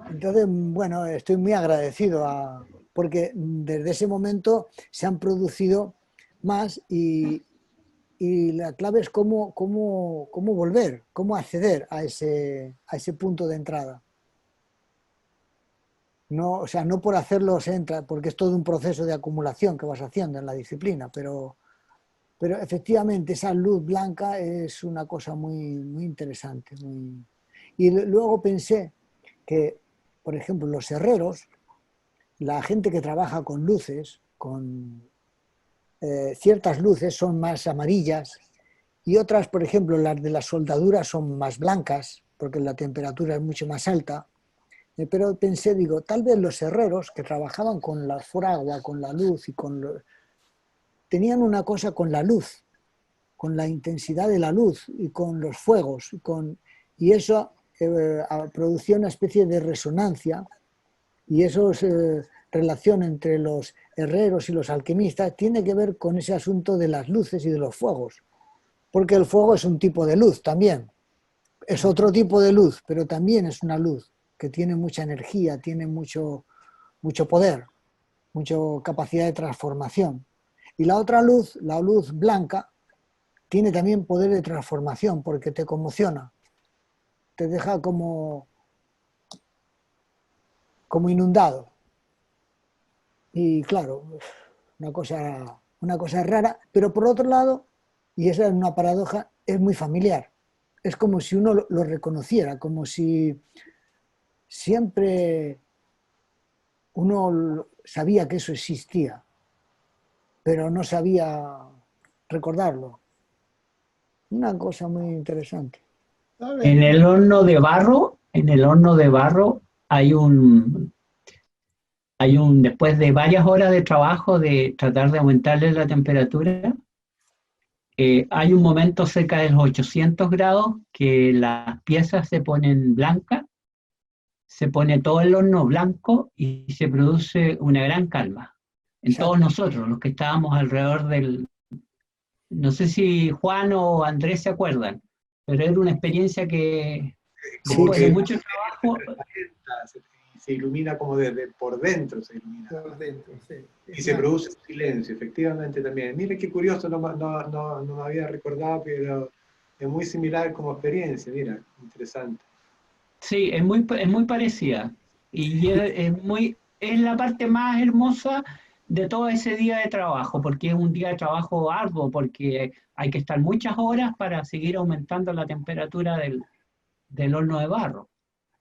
Entonces, bueno, estoy muy agradecido porque desde ese momento se han producido más y la clave es cómo volver, cómo acceder a ese punto de entrada. No, o sea, no por hacerlo se entra, porque es todo un proceso de acumulación que vas haciendo en la disciplina, pero efectivamente esa luz blanca es una cosa muy, muy interesante. Y luego pensé que, por ejemplo, los herreros, la gente que trabaja con luces, con ciertas luces son más amarillas y otras, por ejemplo, las de las soldaduras son más blancas, porque la temperatura es mucho más alta. Pero pensé, digo, tal vez los herreros que trabajaban con la fragua, con la luz y tenían una cosa con la luz, con la intensidad de la luz y con los fuegos, y eso producía una especie de resonancia, y esa relación entre los herreros y los alquimistas tiene que ver con ese asunto de las luces y de los fuegos, porque el fuego es un tipo de luz también, es otro tipo de luz, pero también es una luz que tiene mucha energía, tiene mucho poder, mucha capacidad de transformación. Y la otra luz, la luz blanca, tiene también poder de transformación porque te conmociona, te deja como inundado. Y claro, una cosa rara, pero por otro lado, y esa es una paradoja, es muy familiar. Es como si uno lo reconociera, como si siempre uno sabía que eso existía, pero no sabía recordarlo. Una cosa muy interesante. En el horno de barro, después de varias horas de trabajo de tratar de aumentarle la temperatura, hay un momento cerca de los 800 grados que las piezas se ponen blancas, se pone todo el horno blanco y se produce una gran calma en todos nosotros, los que estábamos alrededor del... No sé si Juan o Andrés se acuerdan, pero era una experiencia que después de mucho trabajo... Se ilumina como desde por dentro, se ilumina. Por dentro, sí. Y se produce un silencio, efectivamente también. Mire qué curioso, no me había recordado, pero es muy similar como experiencia, mira, interesante. Sí, es muy parecida. Y es la parte más hermosa de todo ese día de trabajo, porque es un día de trabajo arduo, porque hay que estar muchas horas para seguir aumentando la temperatura del horno de barro.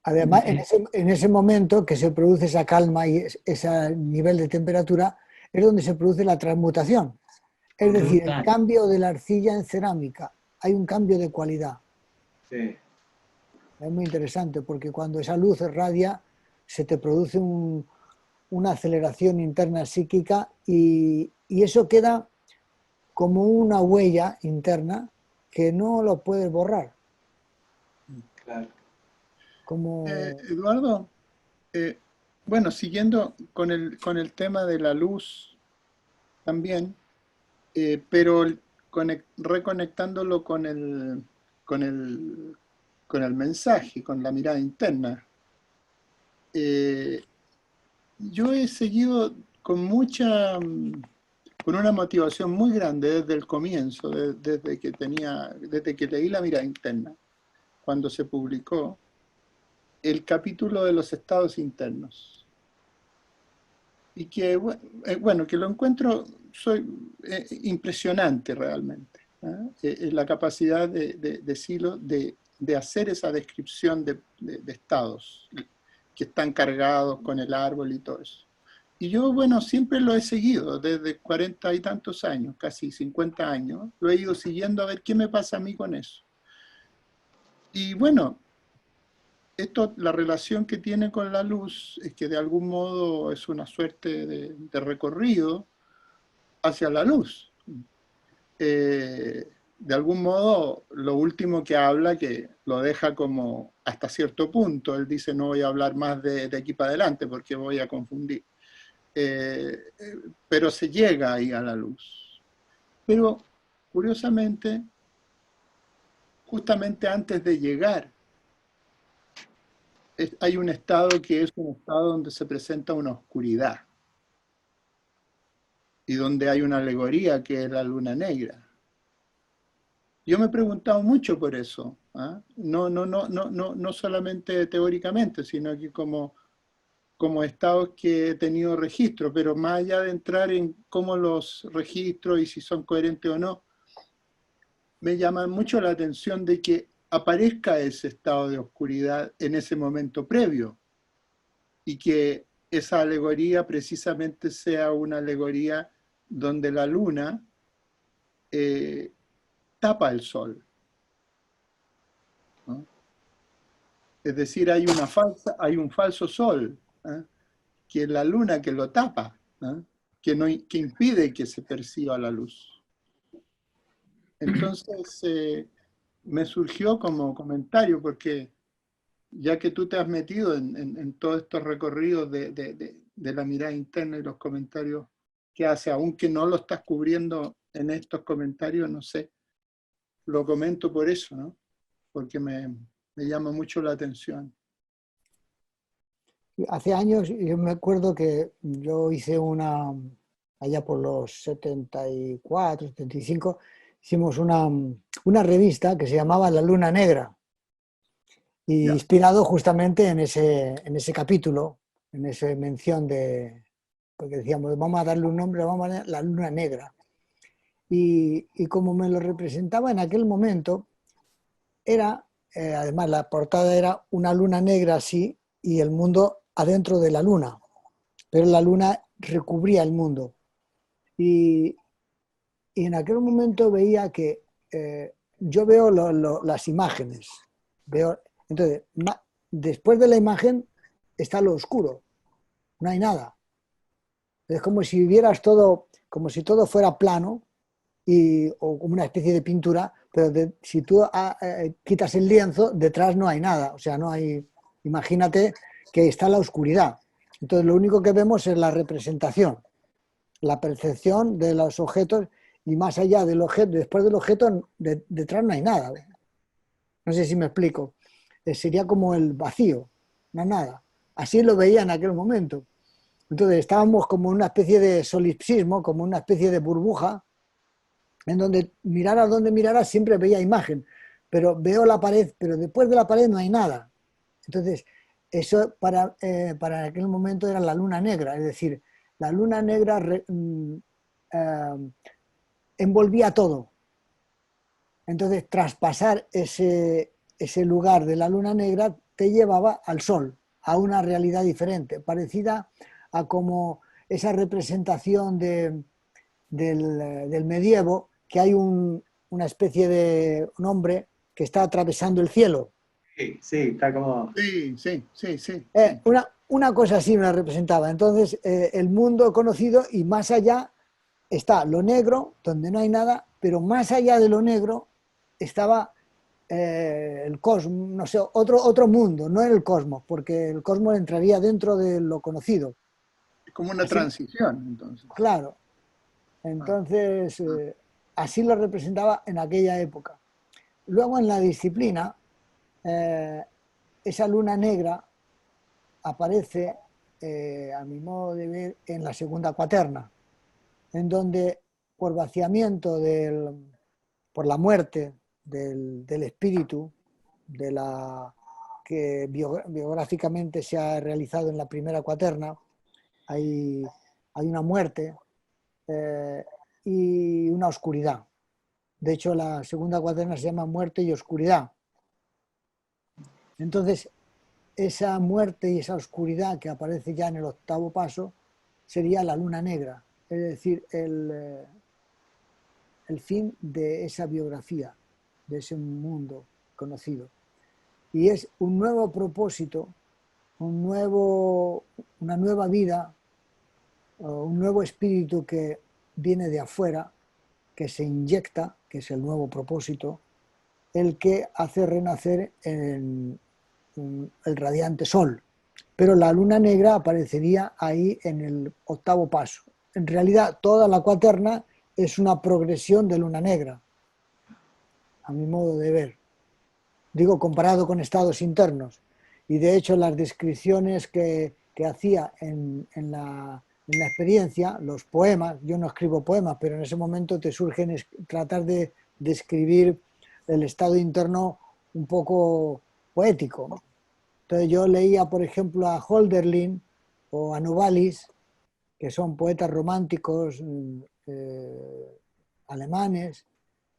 Además, en ese momento que se produce esa calma y ese nivel de temperatura, es donde se produce la transmutación. Es decir, el cambio de la arcilla en cerámica. Hay un cambio de cualidad. Sí. Es muy interesante porque cuando esa luz irradia, se te produce una aceleración interna psíquica y eso queda como una huella interna que no lo puedes borrar. Claro. Como... Eduardo, bueno, siguiendo con el tema de la luz también, pero reconectándolo con el mensaje, con la mirada interna. Yo he seguido con una motivación muy grande desde el comienzo, desde que leí La mirada interna, cuando se publicó, el capítulo de los estados internos. Y que, bueno, que lo encuentro impresionante realmente, la capacidad de Silo de hacer esa descripción de estados que están cargados con el árbol y todo eso. Y yo, bueno, siempre lo he seguido desde 40 y tantos años, casi 50 años, lo he ido siguiendo a ver qué me pasa a mí con eso. Y bueno, esto, la relación que tiene con la luz es que de algún modo es una suerte de recorrido hacia la luz. De algún modo, lo último que habla, que lo deja como hasta cierto punto, él dice no voy a hablar más de aquí para adelante porque voy a confundir. Pero se llega ahí a la luz. Pero, curiosamente, justamente antes de llegar, hay un estado que es un estado donde se presenta una oscuridad y donde hay una alegoría que es la luna negra. Yo me he preguntado mucho por eso, no solamente teóricamente, sino que como estados que he tenido registro, pero más allá de entrar en cómo los registros y si son coherentes o no, me llama mucho la atención de que aparezca ese estado de oscuridad en ese momento previo y que esa alegoría precisamente sea una alegoría donde la luna tapa el sol, ¿no? Es decir, hay un falso sol, que es la luna que lo tapa, que impide que se perciba la luz. Entonces, me surgió como comentario, porque ya que tú te has metido en todos estos recorridos de la mirada interna y los comentarios que hace, aunque no lo estás cubriendo en estos comentarios, no sé, lo comento por eso, ¿no? Porque me llama mucho la atención. Hace años, yo me acuerdo que yo hice allá por los 74, 75, hicimos una revista que se llamaba La Luna Negra, y inspirado justamente en ese capítulo, en esa mención porque decíamos, vamos a darle un nombre, vamos a La Luna Negra. Y como me lo representaba en aquel momento, además la portada era una luna negra así y el mundo adentro de la luna, pero la luna recubría el mundo. Y en aquel momento veía que yo veo las imágenes, entonces después de la imagen está lo oscuro, no hay nada. Es como si vieras todo, como si todo fuera plano o como una especie de pintura, pero si tú quitas el lienzo, detrás no hay nada, o sea, no hay, imagínate que está la oscuridad. Entonces lo único que vemos es la representación, la percepción de los objetos, y más allá del objeto, después del objeto, detrás no hay nada. No sé si me explico. Sería como el vacío, no hay nada. Así lo veía en aquel momento. Entonces estábamos como una especie de solipsismo, como una especie de burbuja, en donde mirara siempre veía imagen, pero veo la pared, pero después de la pared no hay nada. Entonces, eso para aquel momento era la luna negra, es decir, la luna negra envolvía todo. Entonces, traspasar ese lugar de la luna negra te llevaba al sol, a una realidad diferente, parecida a como esa representación del medievo, que hay una especie de un hombre que está atravesando el cielo, Sí, sí, está como... Sí, sí, sí, sí. Una cosa así me la representaba. Entonces, el mundo conocido y más allá está lo negro, donde no hay nada, pero más allá de lo negro estaba el cosmos, no sé, otro mundo, no el cosmos, porque el cosmos entraría dentro de lo conocido. Es como una Así, transición, entonces. claro. Ah, Entonces, así lo representaba en aquella época. Luego en la disciplina, eh, esa luna negra aparece, a mi modo de ver, en la segunda cuaterna, en donde por vaciamiento por la muerte del espíritu, de la que biográficamente se ha realizado en la primera cuaterna, hay, hay una muerte y una oscuridad. De hecho, la segunda cuaterna se llama muerte y oscuridad. Entonces, esa muerte y esa oscuridad que aparece ya en el octavo paso sería la luna negra, es decir, el fin de esa biografía, de ese mundo conocido. Y es un nuevo propósito, una nueva vida, un nuevo espíritu que viene de afuera, que se inyecta, que es el nuevo propósito, el que hace renacer en el radiante sol. Pero la luna negra aparecería ahí en el octavo paso. En realidad, toda la cuaterna es una progresión de luna negra, a mi modo de ver. Digo, comparado con estados internos. Y de hecho, las descripciones que hacía en la experiencia, los poemas, yo no escribo poemas, pero en ese momento te surgen tratar de describir el estado interno un poco poético. Entonces yo leía, por ejemplo, a Hölderlin o a Novalis, que son poetas románticos alemanes,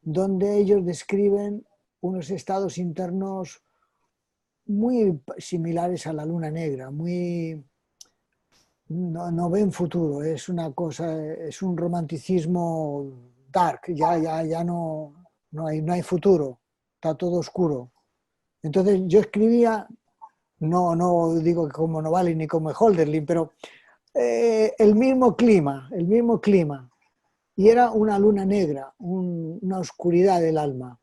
donde ellos describen unos estados internos muy similares a la luna negra, no ven futuro, es una cosa, es un romanticismo dark, ya no hay futuro, está todo oscuro. Entonces yo escribía, no digo que como Novalis ni como Hölderlin, pero el mismo clima, y era una luna negra, una oscuridad del alma,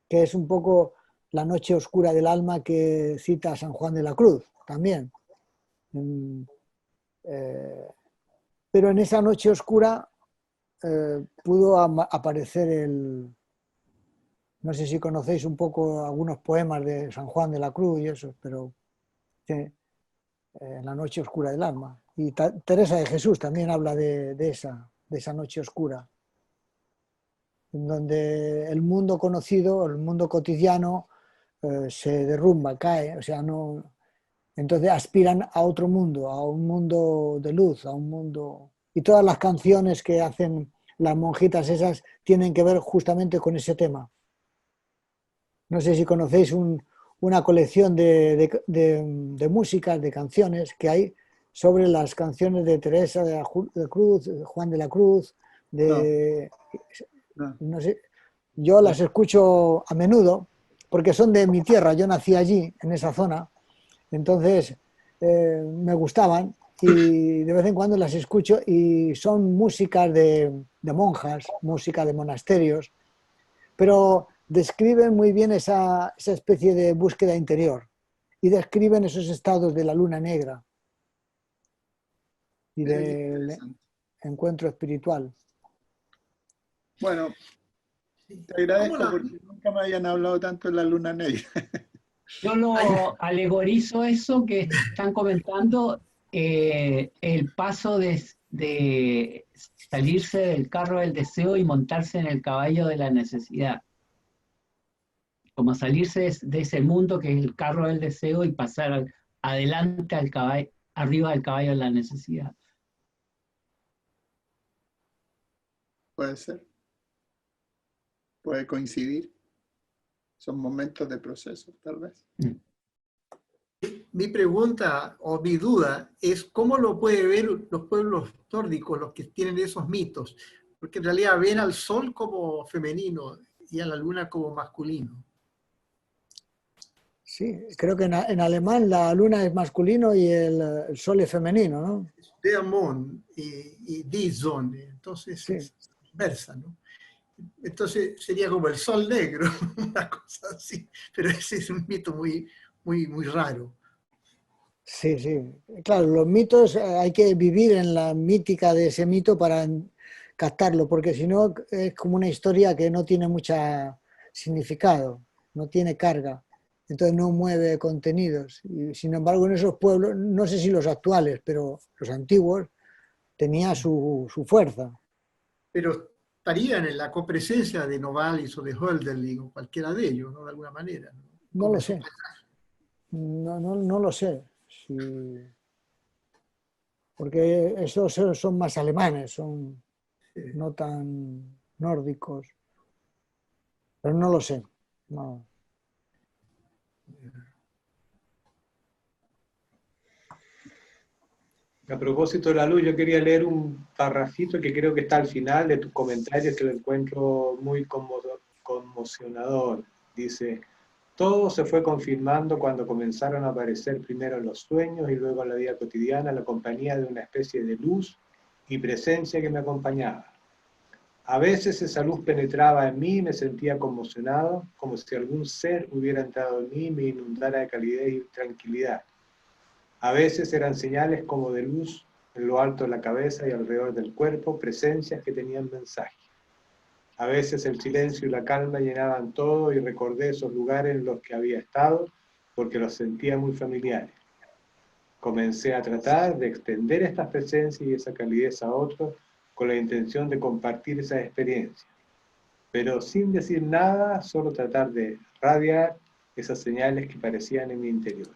que es un poco la noche oscura del alma que cita San Juan de la Cruz también. Pero en esa noche oscura pudo aparecer no sé si conocéis un poco algunos poemas de San Juan de la Cruz y eso, pero la noche oscura del alma. Y Teresa de Jesús también habla de esa noche oscura, en donde el mundo conocido, el mundo cotidiano, se derrumba, cae, o sea, no. Entonces aspiran a otro mundo, a un mundo de luz, a un mundo. Y todas las canciones que hacen las monjitas esas tienen que ver justamente con ese tema. No sé si conocéis una colección de músicas, de canciones que hay sobre las canciones de Teresa de Cruz, Juan de la Cruz, no sé, yo las escucho a menudo porque son de mi tierra, yo nací allí, en esa zona, entonces me gustaban y de vez en cuando las escucho y son músicas de monjas, música de monasterios, pero describen muy bien esa especie de búsqueda interior y describen esos estados de la luna negra y mira qué del interesante. encuentro espiritual. Bueno, te agradezco porque nunca me habían hablado tanto de la luna negra. Yo lo alegorizo eso que están comentando, el paso de salirse del carro del deseo y montarse en el caballo de la necesidad. Como salirse de ese mundo que es el carro del deseo y pasar adelante al caballo, arriba del caballo de la necesidad. Puede ser, puede coincidir. Son momentos de proceso, tal vez. Mi pregunta o mi duda es cómo lo pueden ver los pueblos nórdicos, los que tienen esos mitos, porque en realidad ven al sol como femenino y a la luna como masculino. Sí, creo que en alemán la luna es masculino y el sol es femenino, ¿no? Der Mond y die Sonne, entonces Sí. es inversa, ¿no? Entonces sería como el sol negro, una cosa así, pero ese es un mito muy raro. Sí, sí. Claro, los mitos hay que vivir en la mítica de ese mito para captarlo, porque si no es como una historia que no tiene mucha significado, no tiene carga, entonces no mueve contenidos. Y sin embargo, en esos pueblos, no sé si los actuales, pero los antiguos, tenía su fuerza. Pero estarían en la copresencia de Novalis o de Hölderlin o cualquiera de ellos, ¿no? De alguna manera, ¿no? No Como lo en su sé, no lo sé. Porque esos son más alemanes, son no tan nórdicos, pero no lo sé. No. A propósito de la luz, yo quería leer un parrafito que creo que está al final de tus comentarios, que lo encuentro muy conmocionador. Dice, todo se fue confirmando cuando comenzaron a aparecer primero en los sueños y luego en la vida cotidiana la compañía de una especie de luz y presencia que me acompañaba. A veces esa luz penetraba en mí y me sentía conmocionado, como si algún ser hubiera entrado en mí y me inundara de calidez y tranquilidad. A veces eran señales como de luz en lo alto de la cabeza y alrededor del cuerpo, presencias que tenían mensaje. A veces el silencio y la calma llenaban todo y recordé esos lugares en los que había estado porque los sentía muy familiares. Comencé a tratar de extender estas presencias y esa calidez a otros con la intención de compartir esas experiencias, pero sin decir nada, solo tratar de radiar esas señales que parecían en mi interior.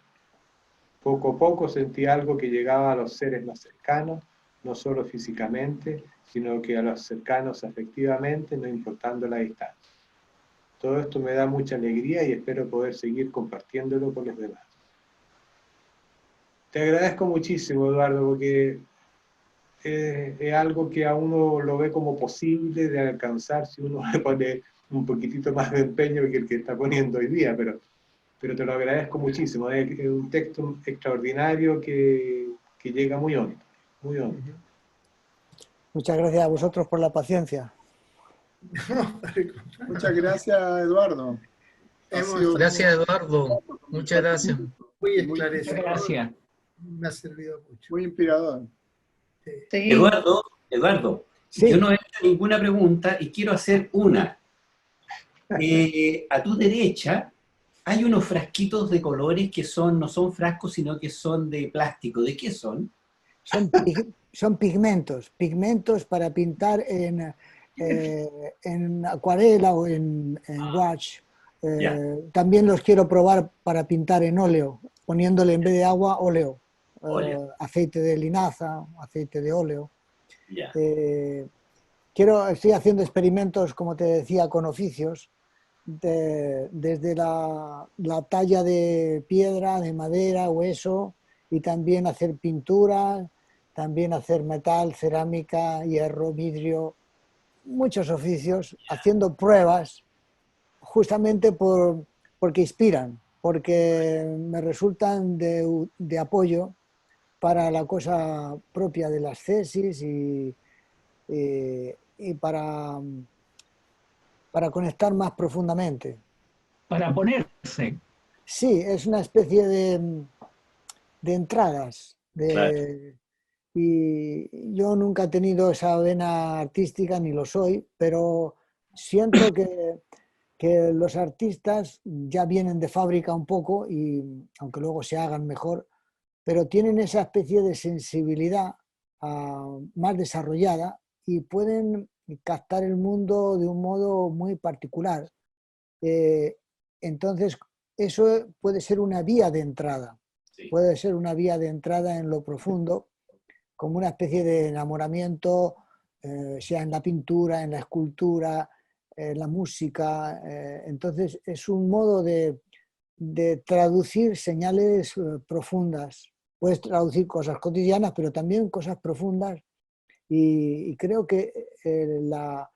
Poco a poco sentí algo que llegaba a los seres más cercanos, no solo físicamente, sino que a los cercanos afectivamente, no importando la distancia. Todo esto me da mucha alegría y espero poder seguir compartiéndolo con los demás. Te agradezco muchísimo, Eduardo, porque es algo que a uno lo ve como posible de alcanzar si uno le pone un poquitito más de empeño que el que está poniendo hoy día, pero te lo agradezco muchísimo. Es un texto extraordinario que llega muy hondo, muy hondo. Muchas gracias a vosotros por la paciencia. Muchas gracias, Eduardo. Gracias, Eduardo. Muchas gracias. Muy Muy esclarecedor. Gracias. Me ha servido mucho. Muy inspirador. Sí. Eduardo, Sí. yo no he hecho ninguna pregunta y quiero hacer una. A tu derecha hay unos frasquitos de colores que no son frascos, sino que son de plástico. ¿De qué son? Son pigmentos para pintar en acuarela o en gouache. También los quiero probar para pintar en óleo, poniéndole en vez de agua óleo, aceite de linaza, aceite de óleo. Estoy haciendo experimentos, como te decía, con oficios, desde la talla de piedra, de madera, hueso, y también hacer pintura, también hacer metal, cerámica, hierro, vidrio, muchos oficios, haciendo pruebas justamente porque inspiran, porque me resultan de apoyo para la cosa propia de las tesis y para conectar más profundamente. Para ponerse. Sí, es una especie de entradas. Claro. Y yo nunca he tenido esa vena artística, ni lo soy, pero siento que los artistas ya vienen de fábrica un poco, y aunque luego se hagan mejor, pero tienen esa especie de sensibilidad más desarrollada y pueden captar el mundo de un modo muy particular. Entonces, eso puede ser una vía de entrada. Sí. Puede ser una vía de entrada en lo profundo, como una especie de enamoramiento, sea en la pintura, en la escultura, en la música. Entonces, es un modo de traducir señales profundas. Puedes traducir cosas cotidianas, pero también cosas profundas. Y creo que la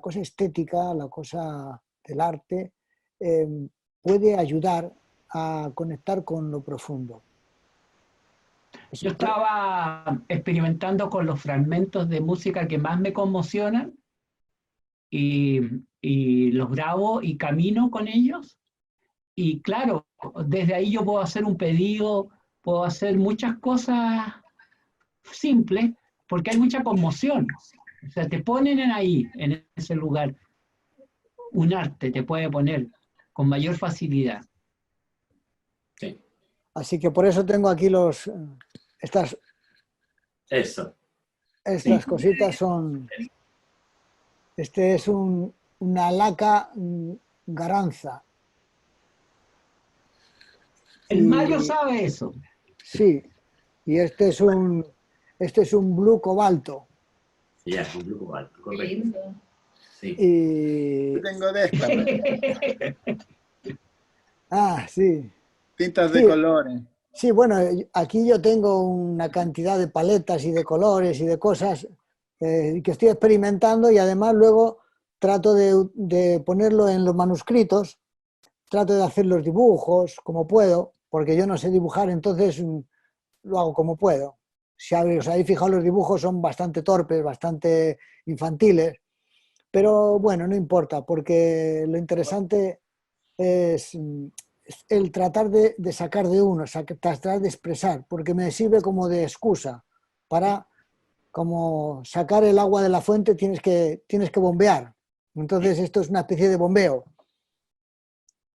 cosa estética, la cosa del arte, puede ayudar a conectar con lo profundo. Yo estaba experimentando con los fragmentos de música que más me conmocionan y los grabo y camino con ellos. Y claro, desde ahí yo puedo hacer un pedido, puedo hacer muchas cosas simples, porque hay mucha conmoción. O sea, te ponen ahí, en ese lugar. Un arte te puede poner con mayor facilidad. Sí. Así que por eso tengo aquí estas Eso. Estas Sí. cositas son... Este es una laca garanza. El Mario sabe eso. Sí, y este es un blue cobalto. Ya, es un blue cobalto, correcto. Sí. Y... Yo tengo de estas, Ah, sí. tintas de Sí. colores. Sí, bueno, aquí yo tengo una cantidad de paletas y de colores y de cosas que estoy experimentando, y además luego trato de ponerlo en los manuscritos, trato de hacer los dibujos como puedo, porque yo no sé dibujar, entonces lo hago como puedo. Si os habéis fijado, los dibujos son bastante torpes, bastante infantiles, pero bueno, no importa, porque lo interesante es el tratar de sacar de uno, tratar de expresar, porque me sirve como de excusa para, como sacar el agua de la fuente, tienes que bombear. Entonces esto es una especie de bombeo.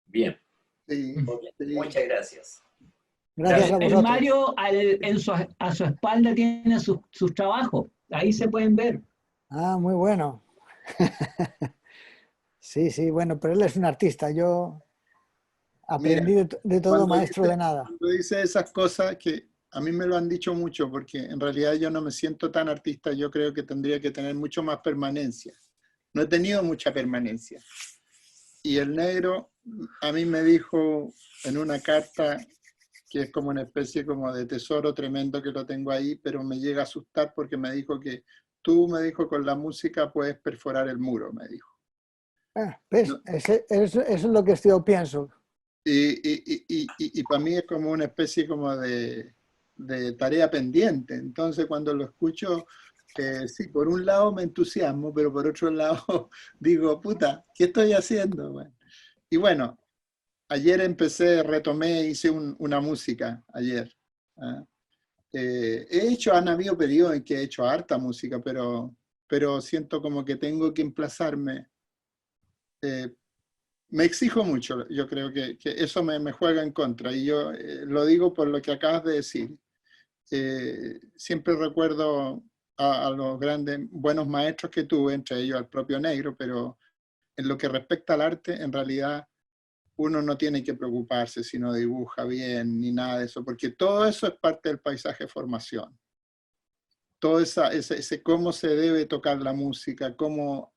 Bien. Sí, sí. Muchas gracias. Gracias a El vosotros. Mario a su espalda tiene sus trabajos, ahí se pueden ver. Ah, muy bueno. Sí, sí, bueno, pero él es un artista, yo aprendí Mira, de todo, maestro de nada. Cuando dice esas cosas, que a mí me lo han dicho mucho, porque en realidad yo no me siento tan artista, yo creo que tendría que tener mucho más permanencia. No he tenido mucha permanencia. Y el negro a mí me dijo en una carta, que es como una especie como de tesoro tremendo que lo tengo ahí, pero me llega a asustar porque me dijo que tú, me dijo, con la música puedes perforar el muro, me dijo. ¿Ves? No. Eso es lo que yo pienso. Y para mí es como una especie como de tarea pendiente. Entonces cuando lo escucho, sí, por un lado me entusiasmo, pero por otro lado digo, puta, ¿qué estoy haciendo? Bueno, y bueno, ayer retomé, hice una música ayer. ¿Ah? Han habido periodos en que he hecho harta música, pero siento como que tengo que emplazarme. Me exijo mucho, yo creo que eso me juega en contra, y yo lo digo por lo que acabas de decir. Siempre recuerdo a los grandes, buenos maestros que tuve, entre ellos al propio Negro, pero en lo que respecta al arte, en realidad uno no tiene que preocuparse si no dibuja bien ni nada de eso, porque todo eso es parte del paisaje de formación. Todo ese cómo se debe tocar la música, cómo,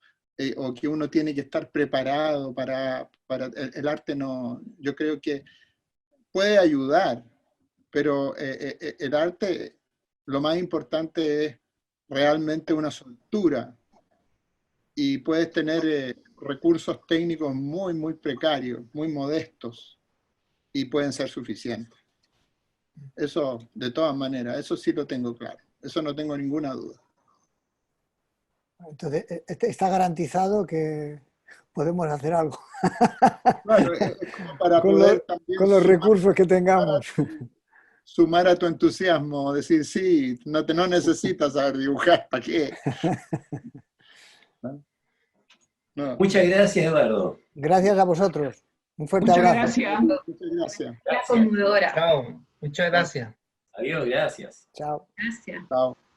o que uno tiene que estar preparado para el arte. No, yo creo que puede ayudar, pero el arte, lo más importante es realmente una soltura, y puedes tener recursos técnicos muy, muy precarios, muy modestos, y pueden ser suficientes. Eso, de todas maneras, eso sí lo tengo claro, eso no tengo ninguna duda. Entonces, está garantizado que podemos hacer algo. Claro, es como para con poder también los recursos que tengamos. Sumar a tu entusiasmo, decir, sí, no necesitas saber dibujar, ¿para qué? No. Muchas gracias, Eduardo. Gracias a vosotros. Un fuerte Muchas abrazo. gracias. Muchas gracias. La conmovedora. Chao. Muchas gracias. Adiós, gracias. Chao. Gracias. Chao.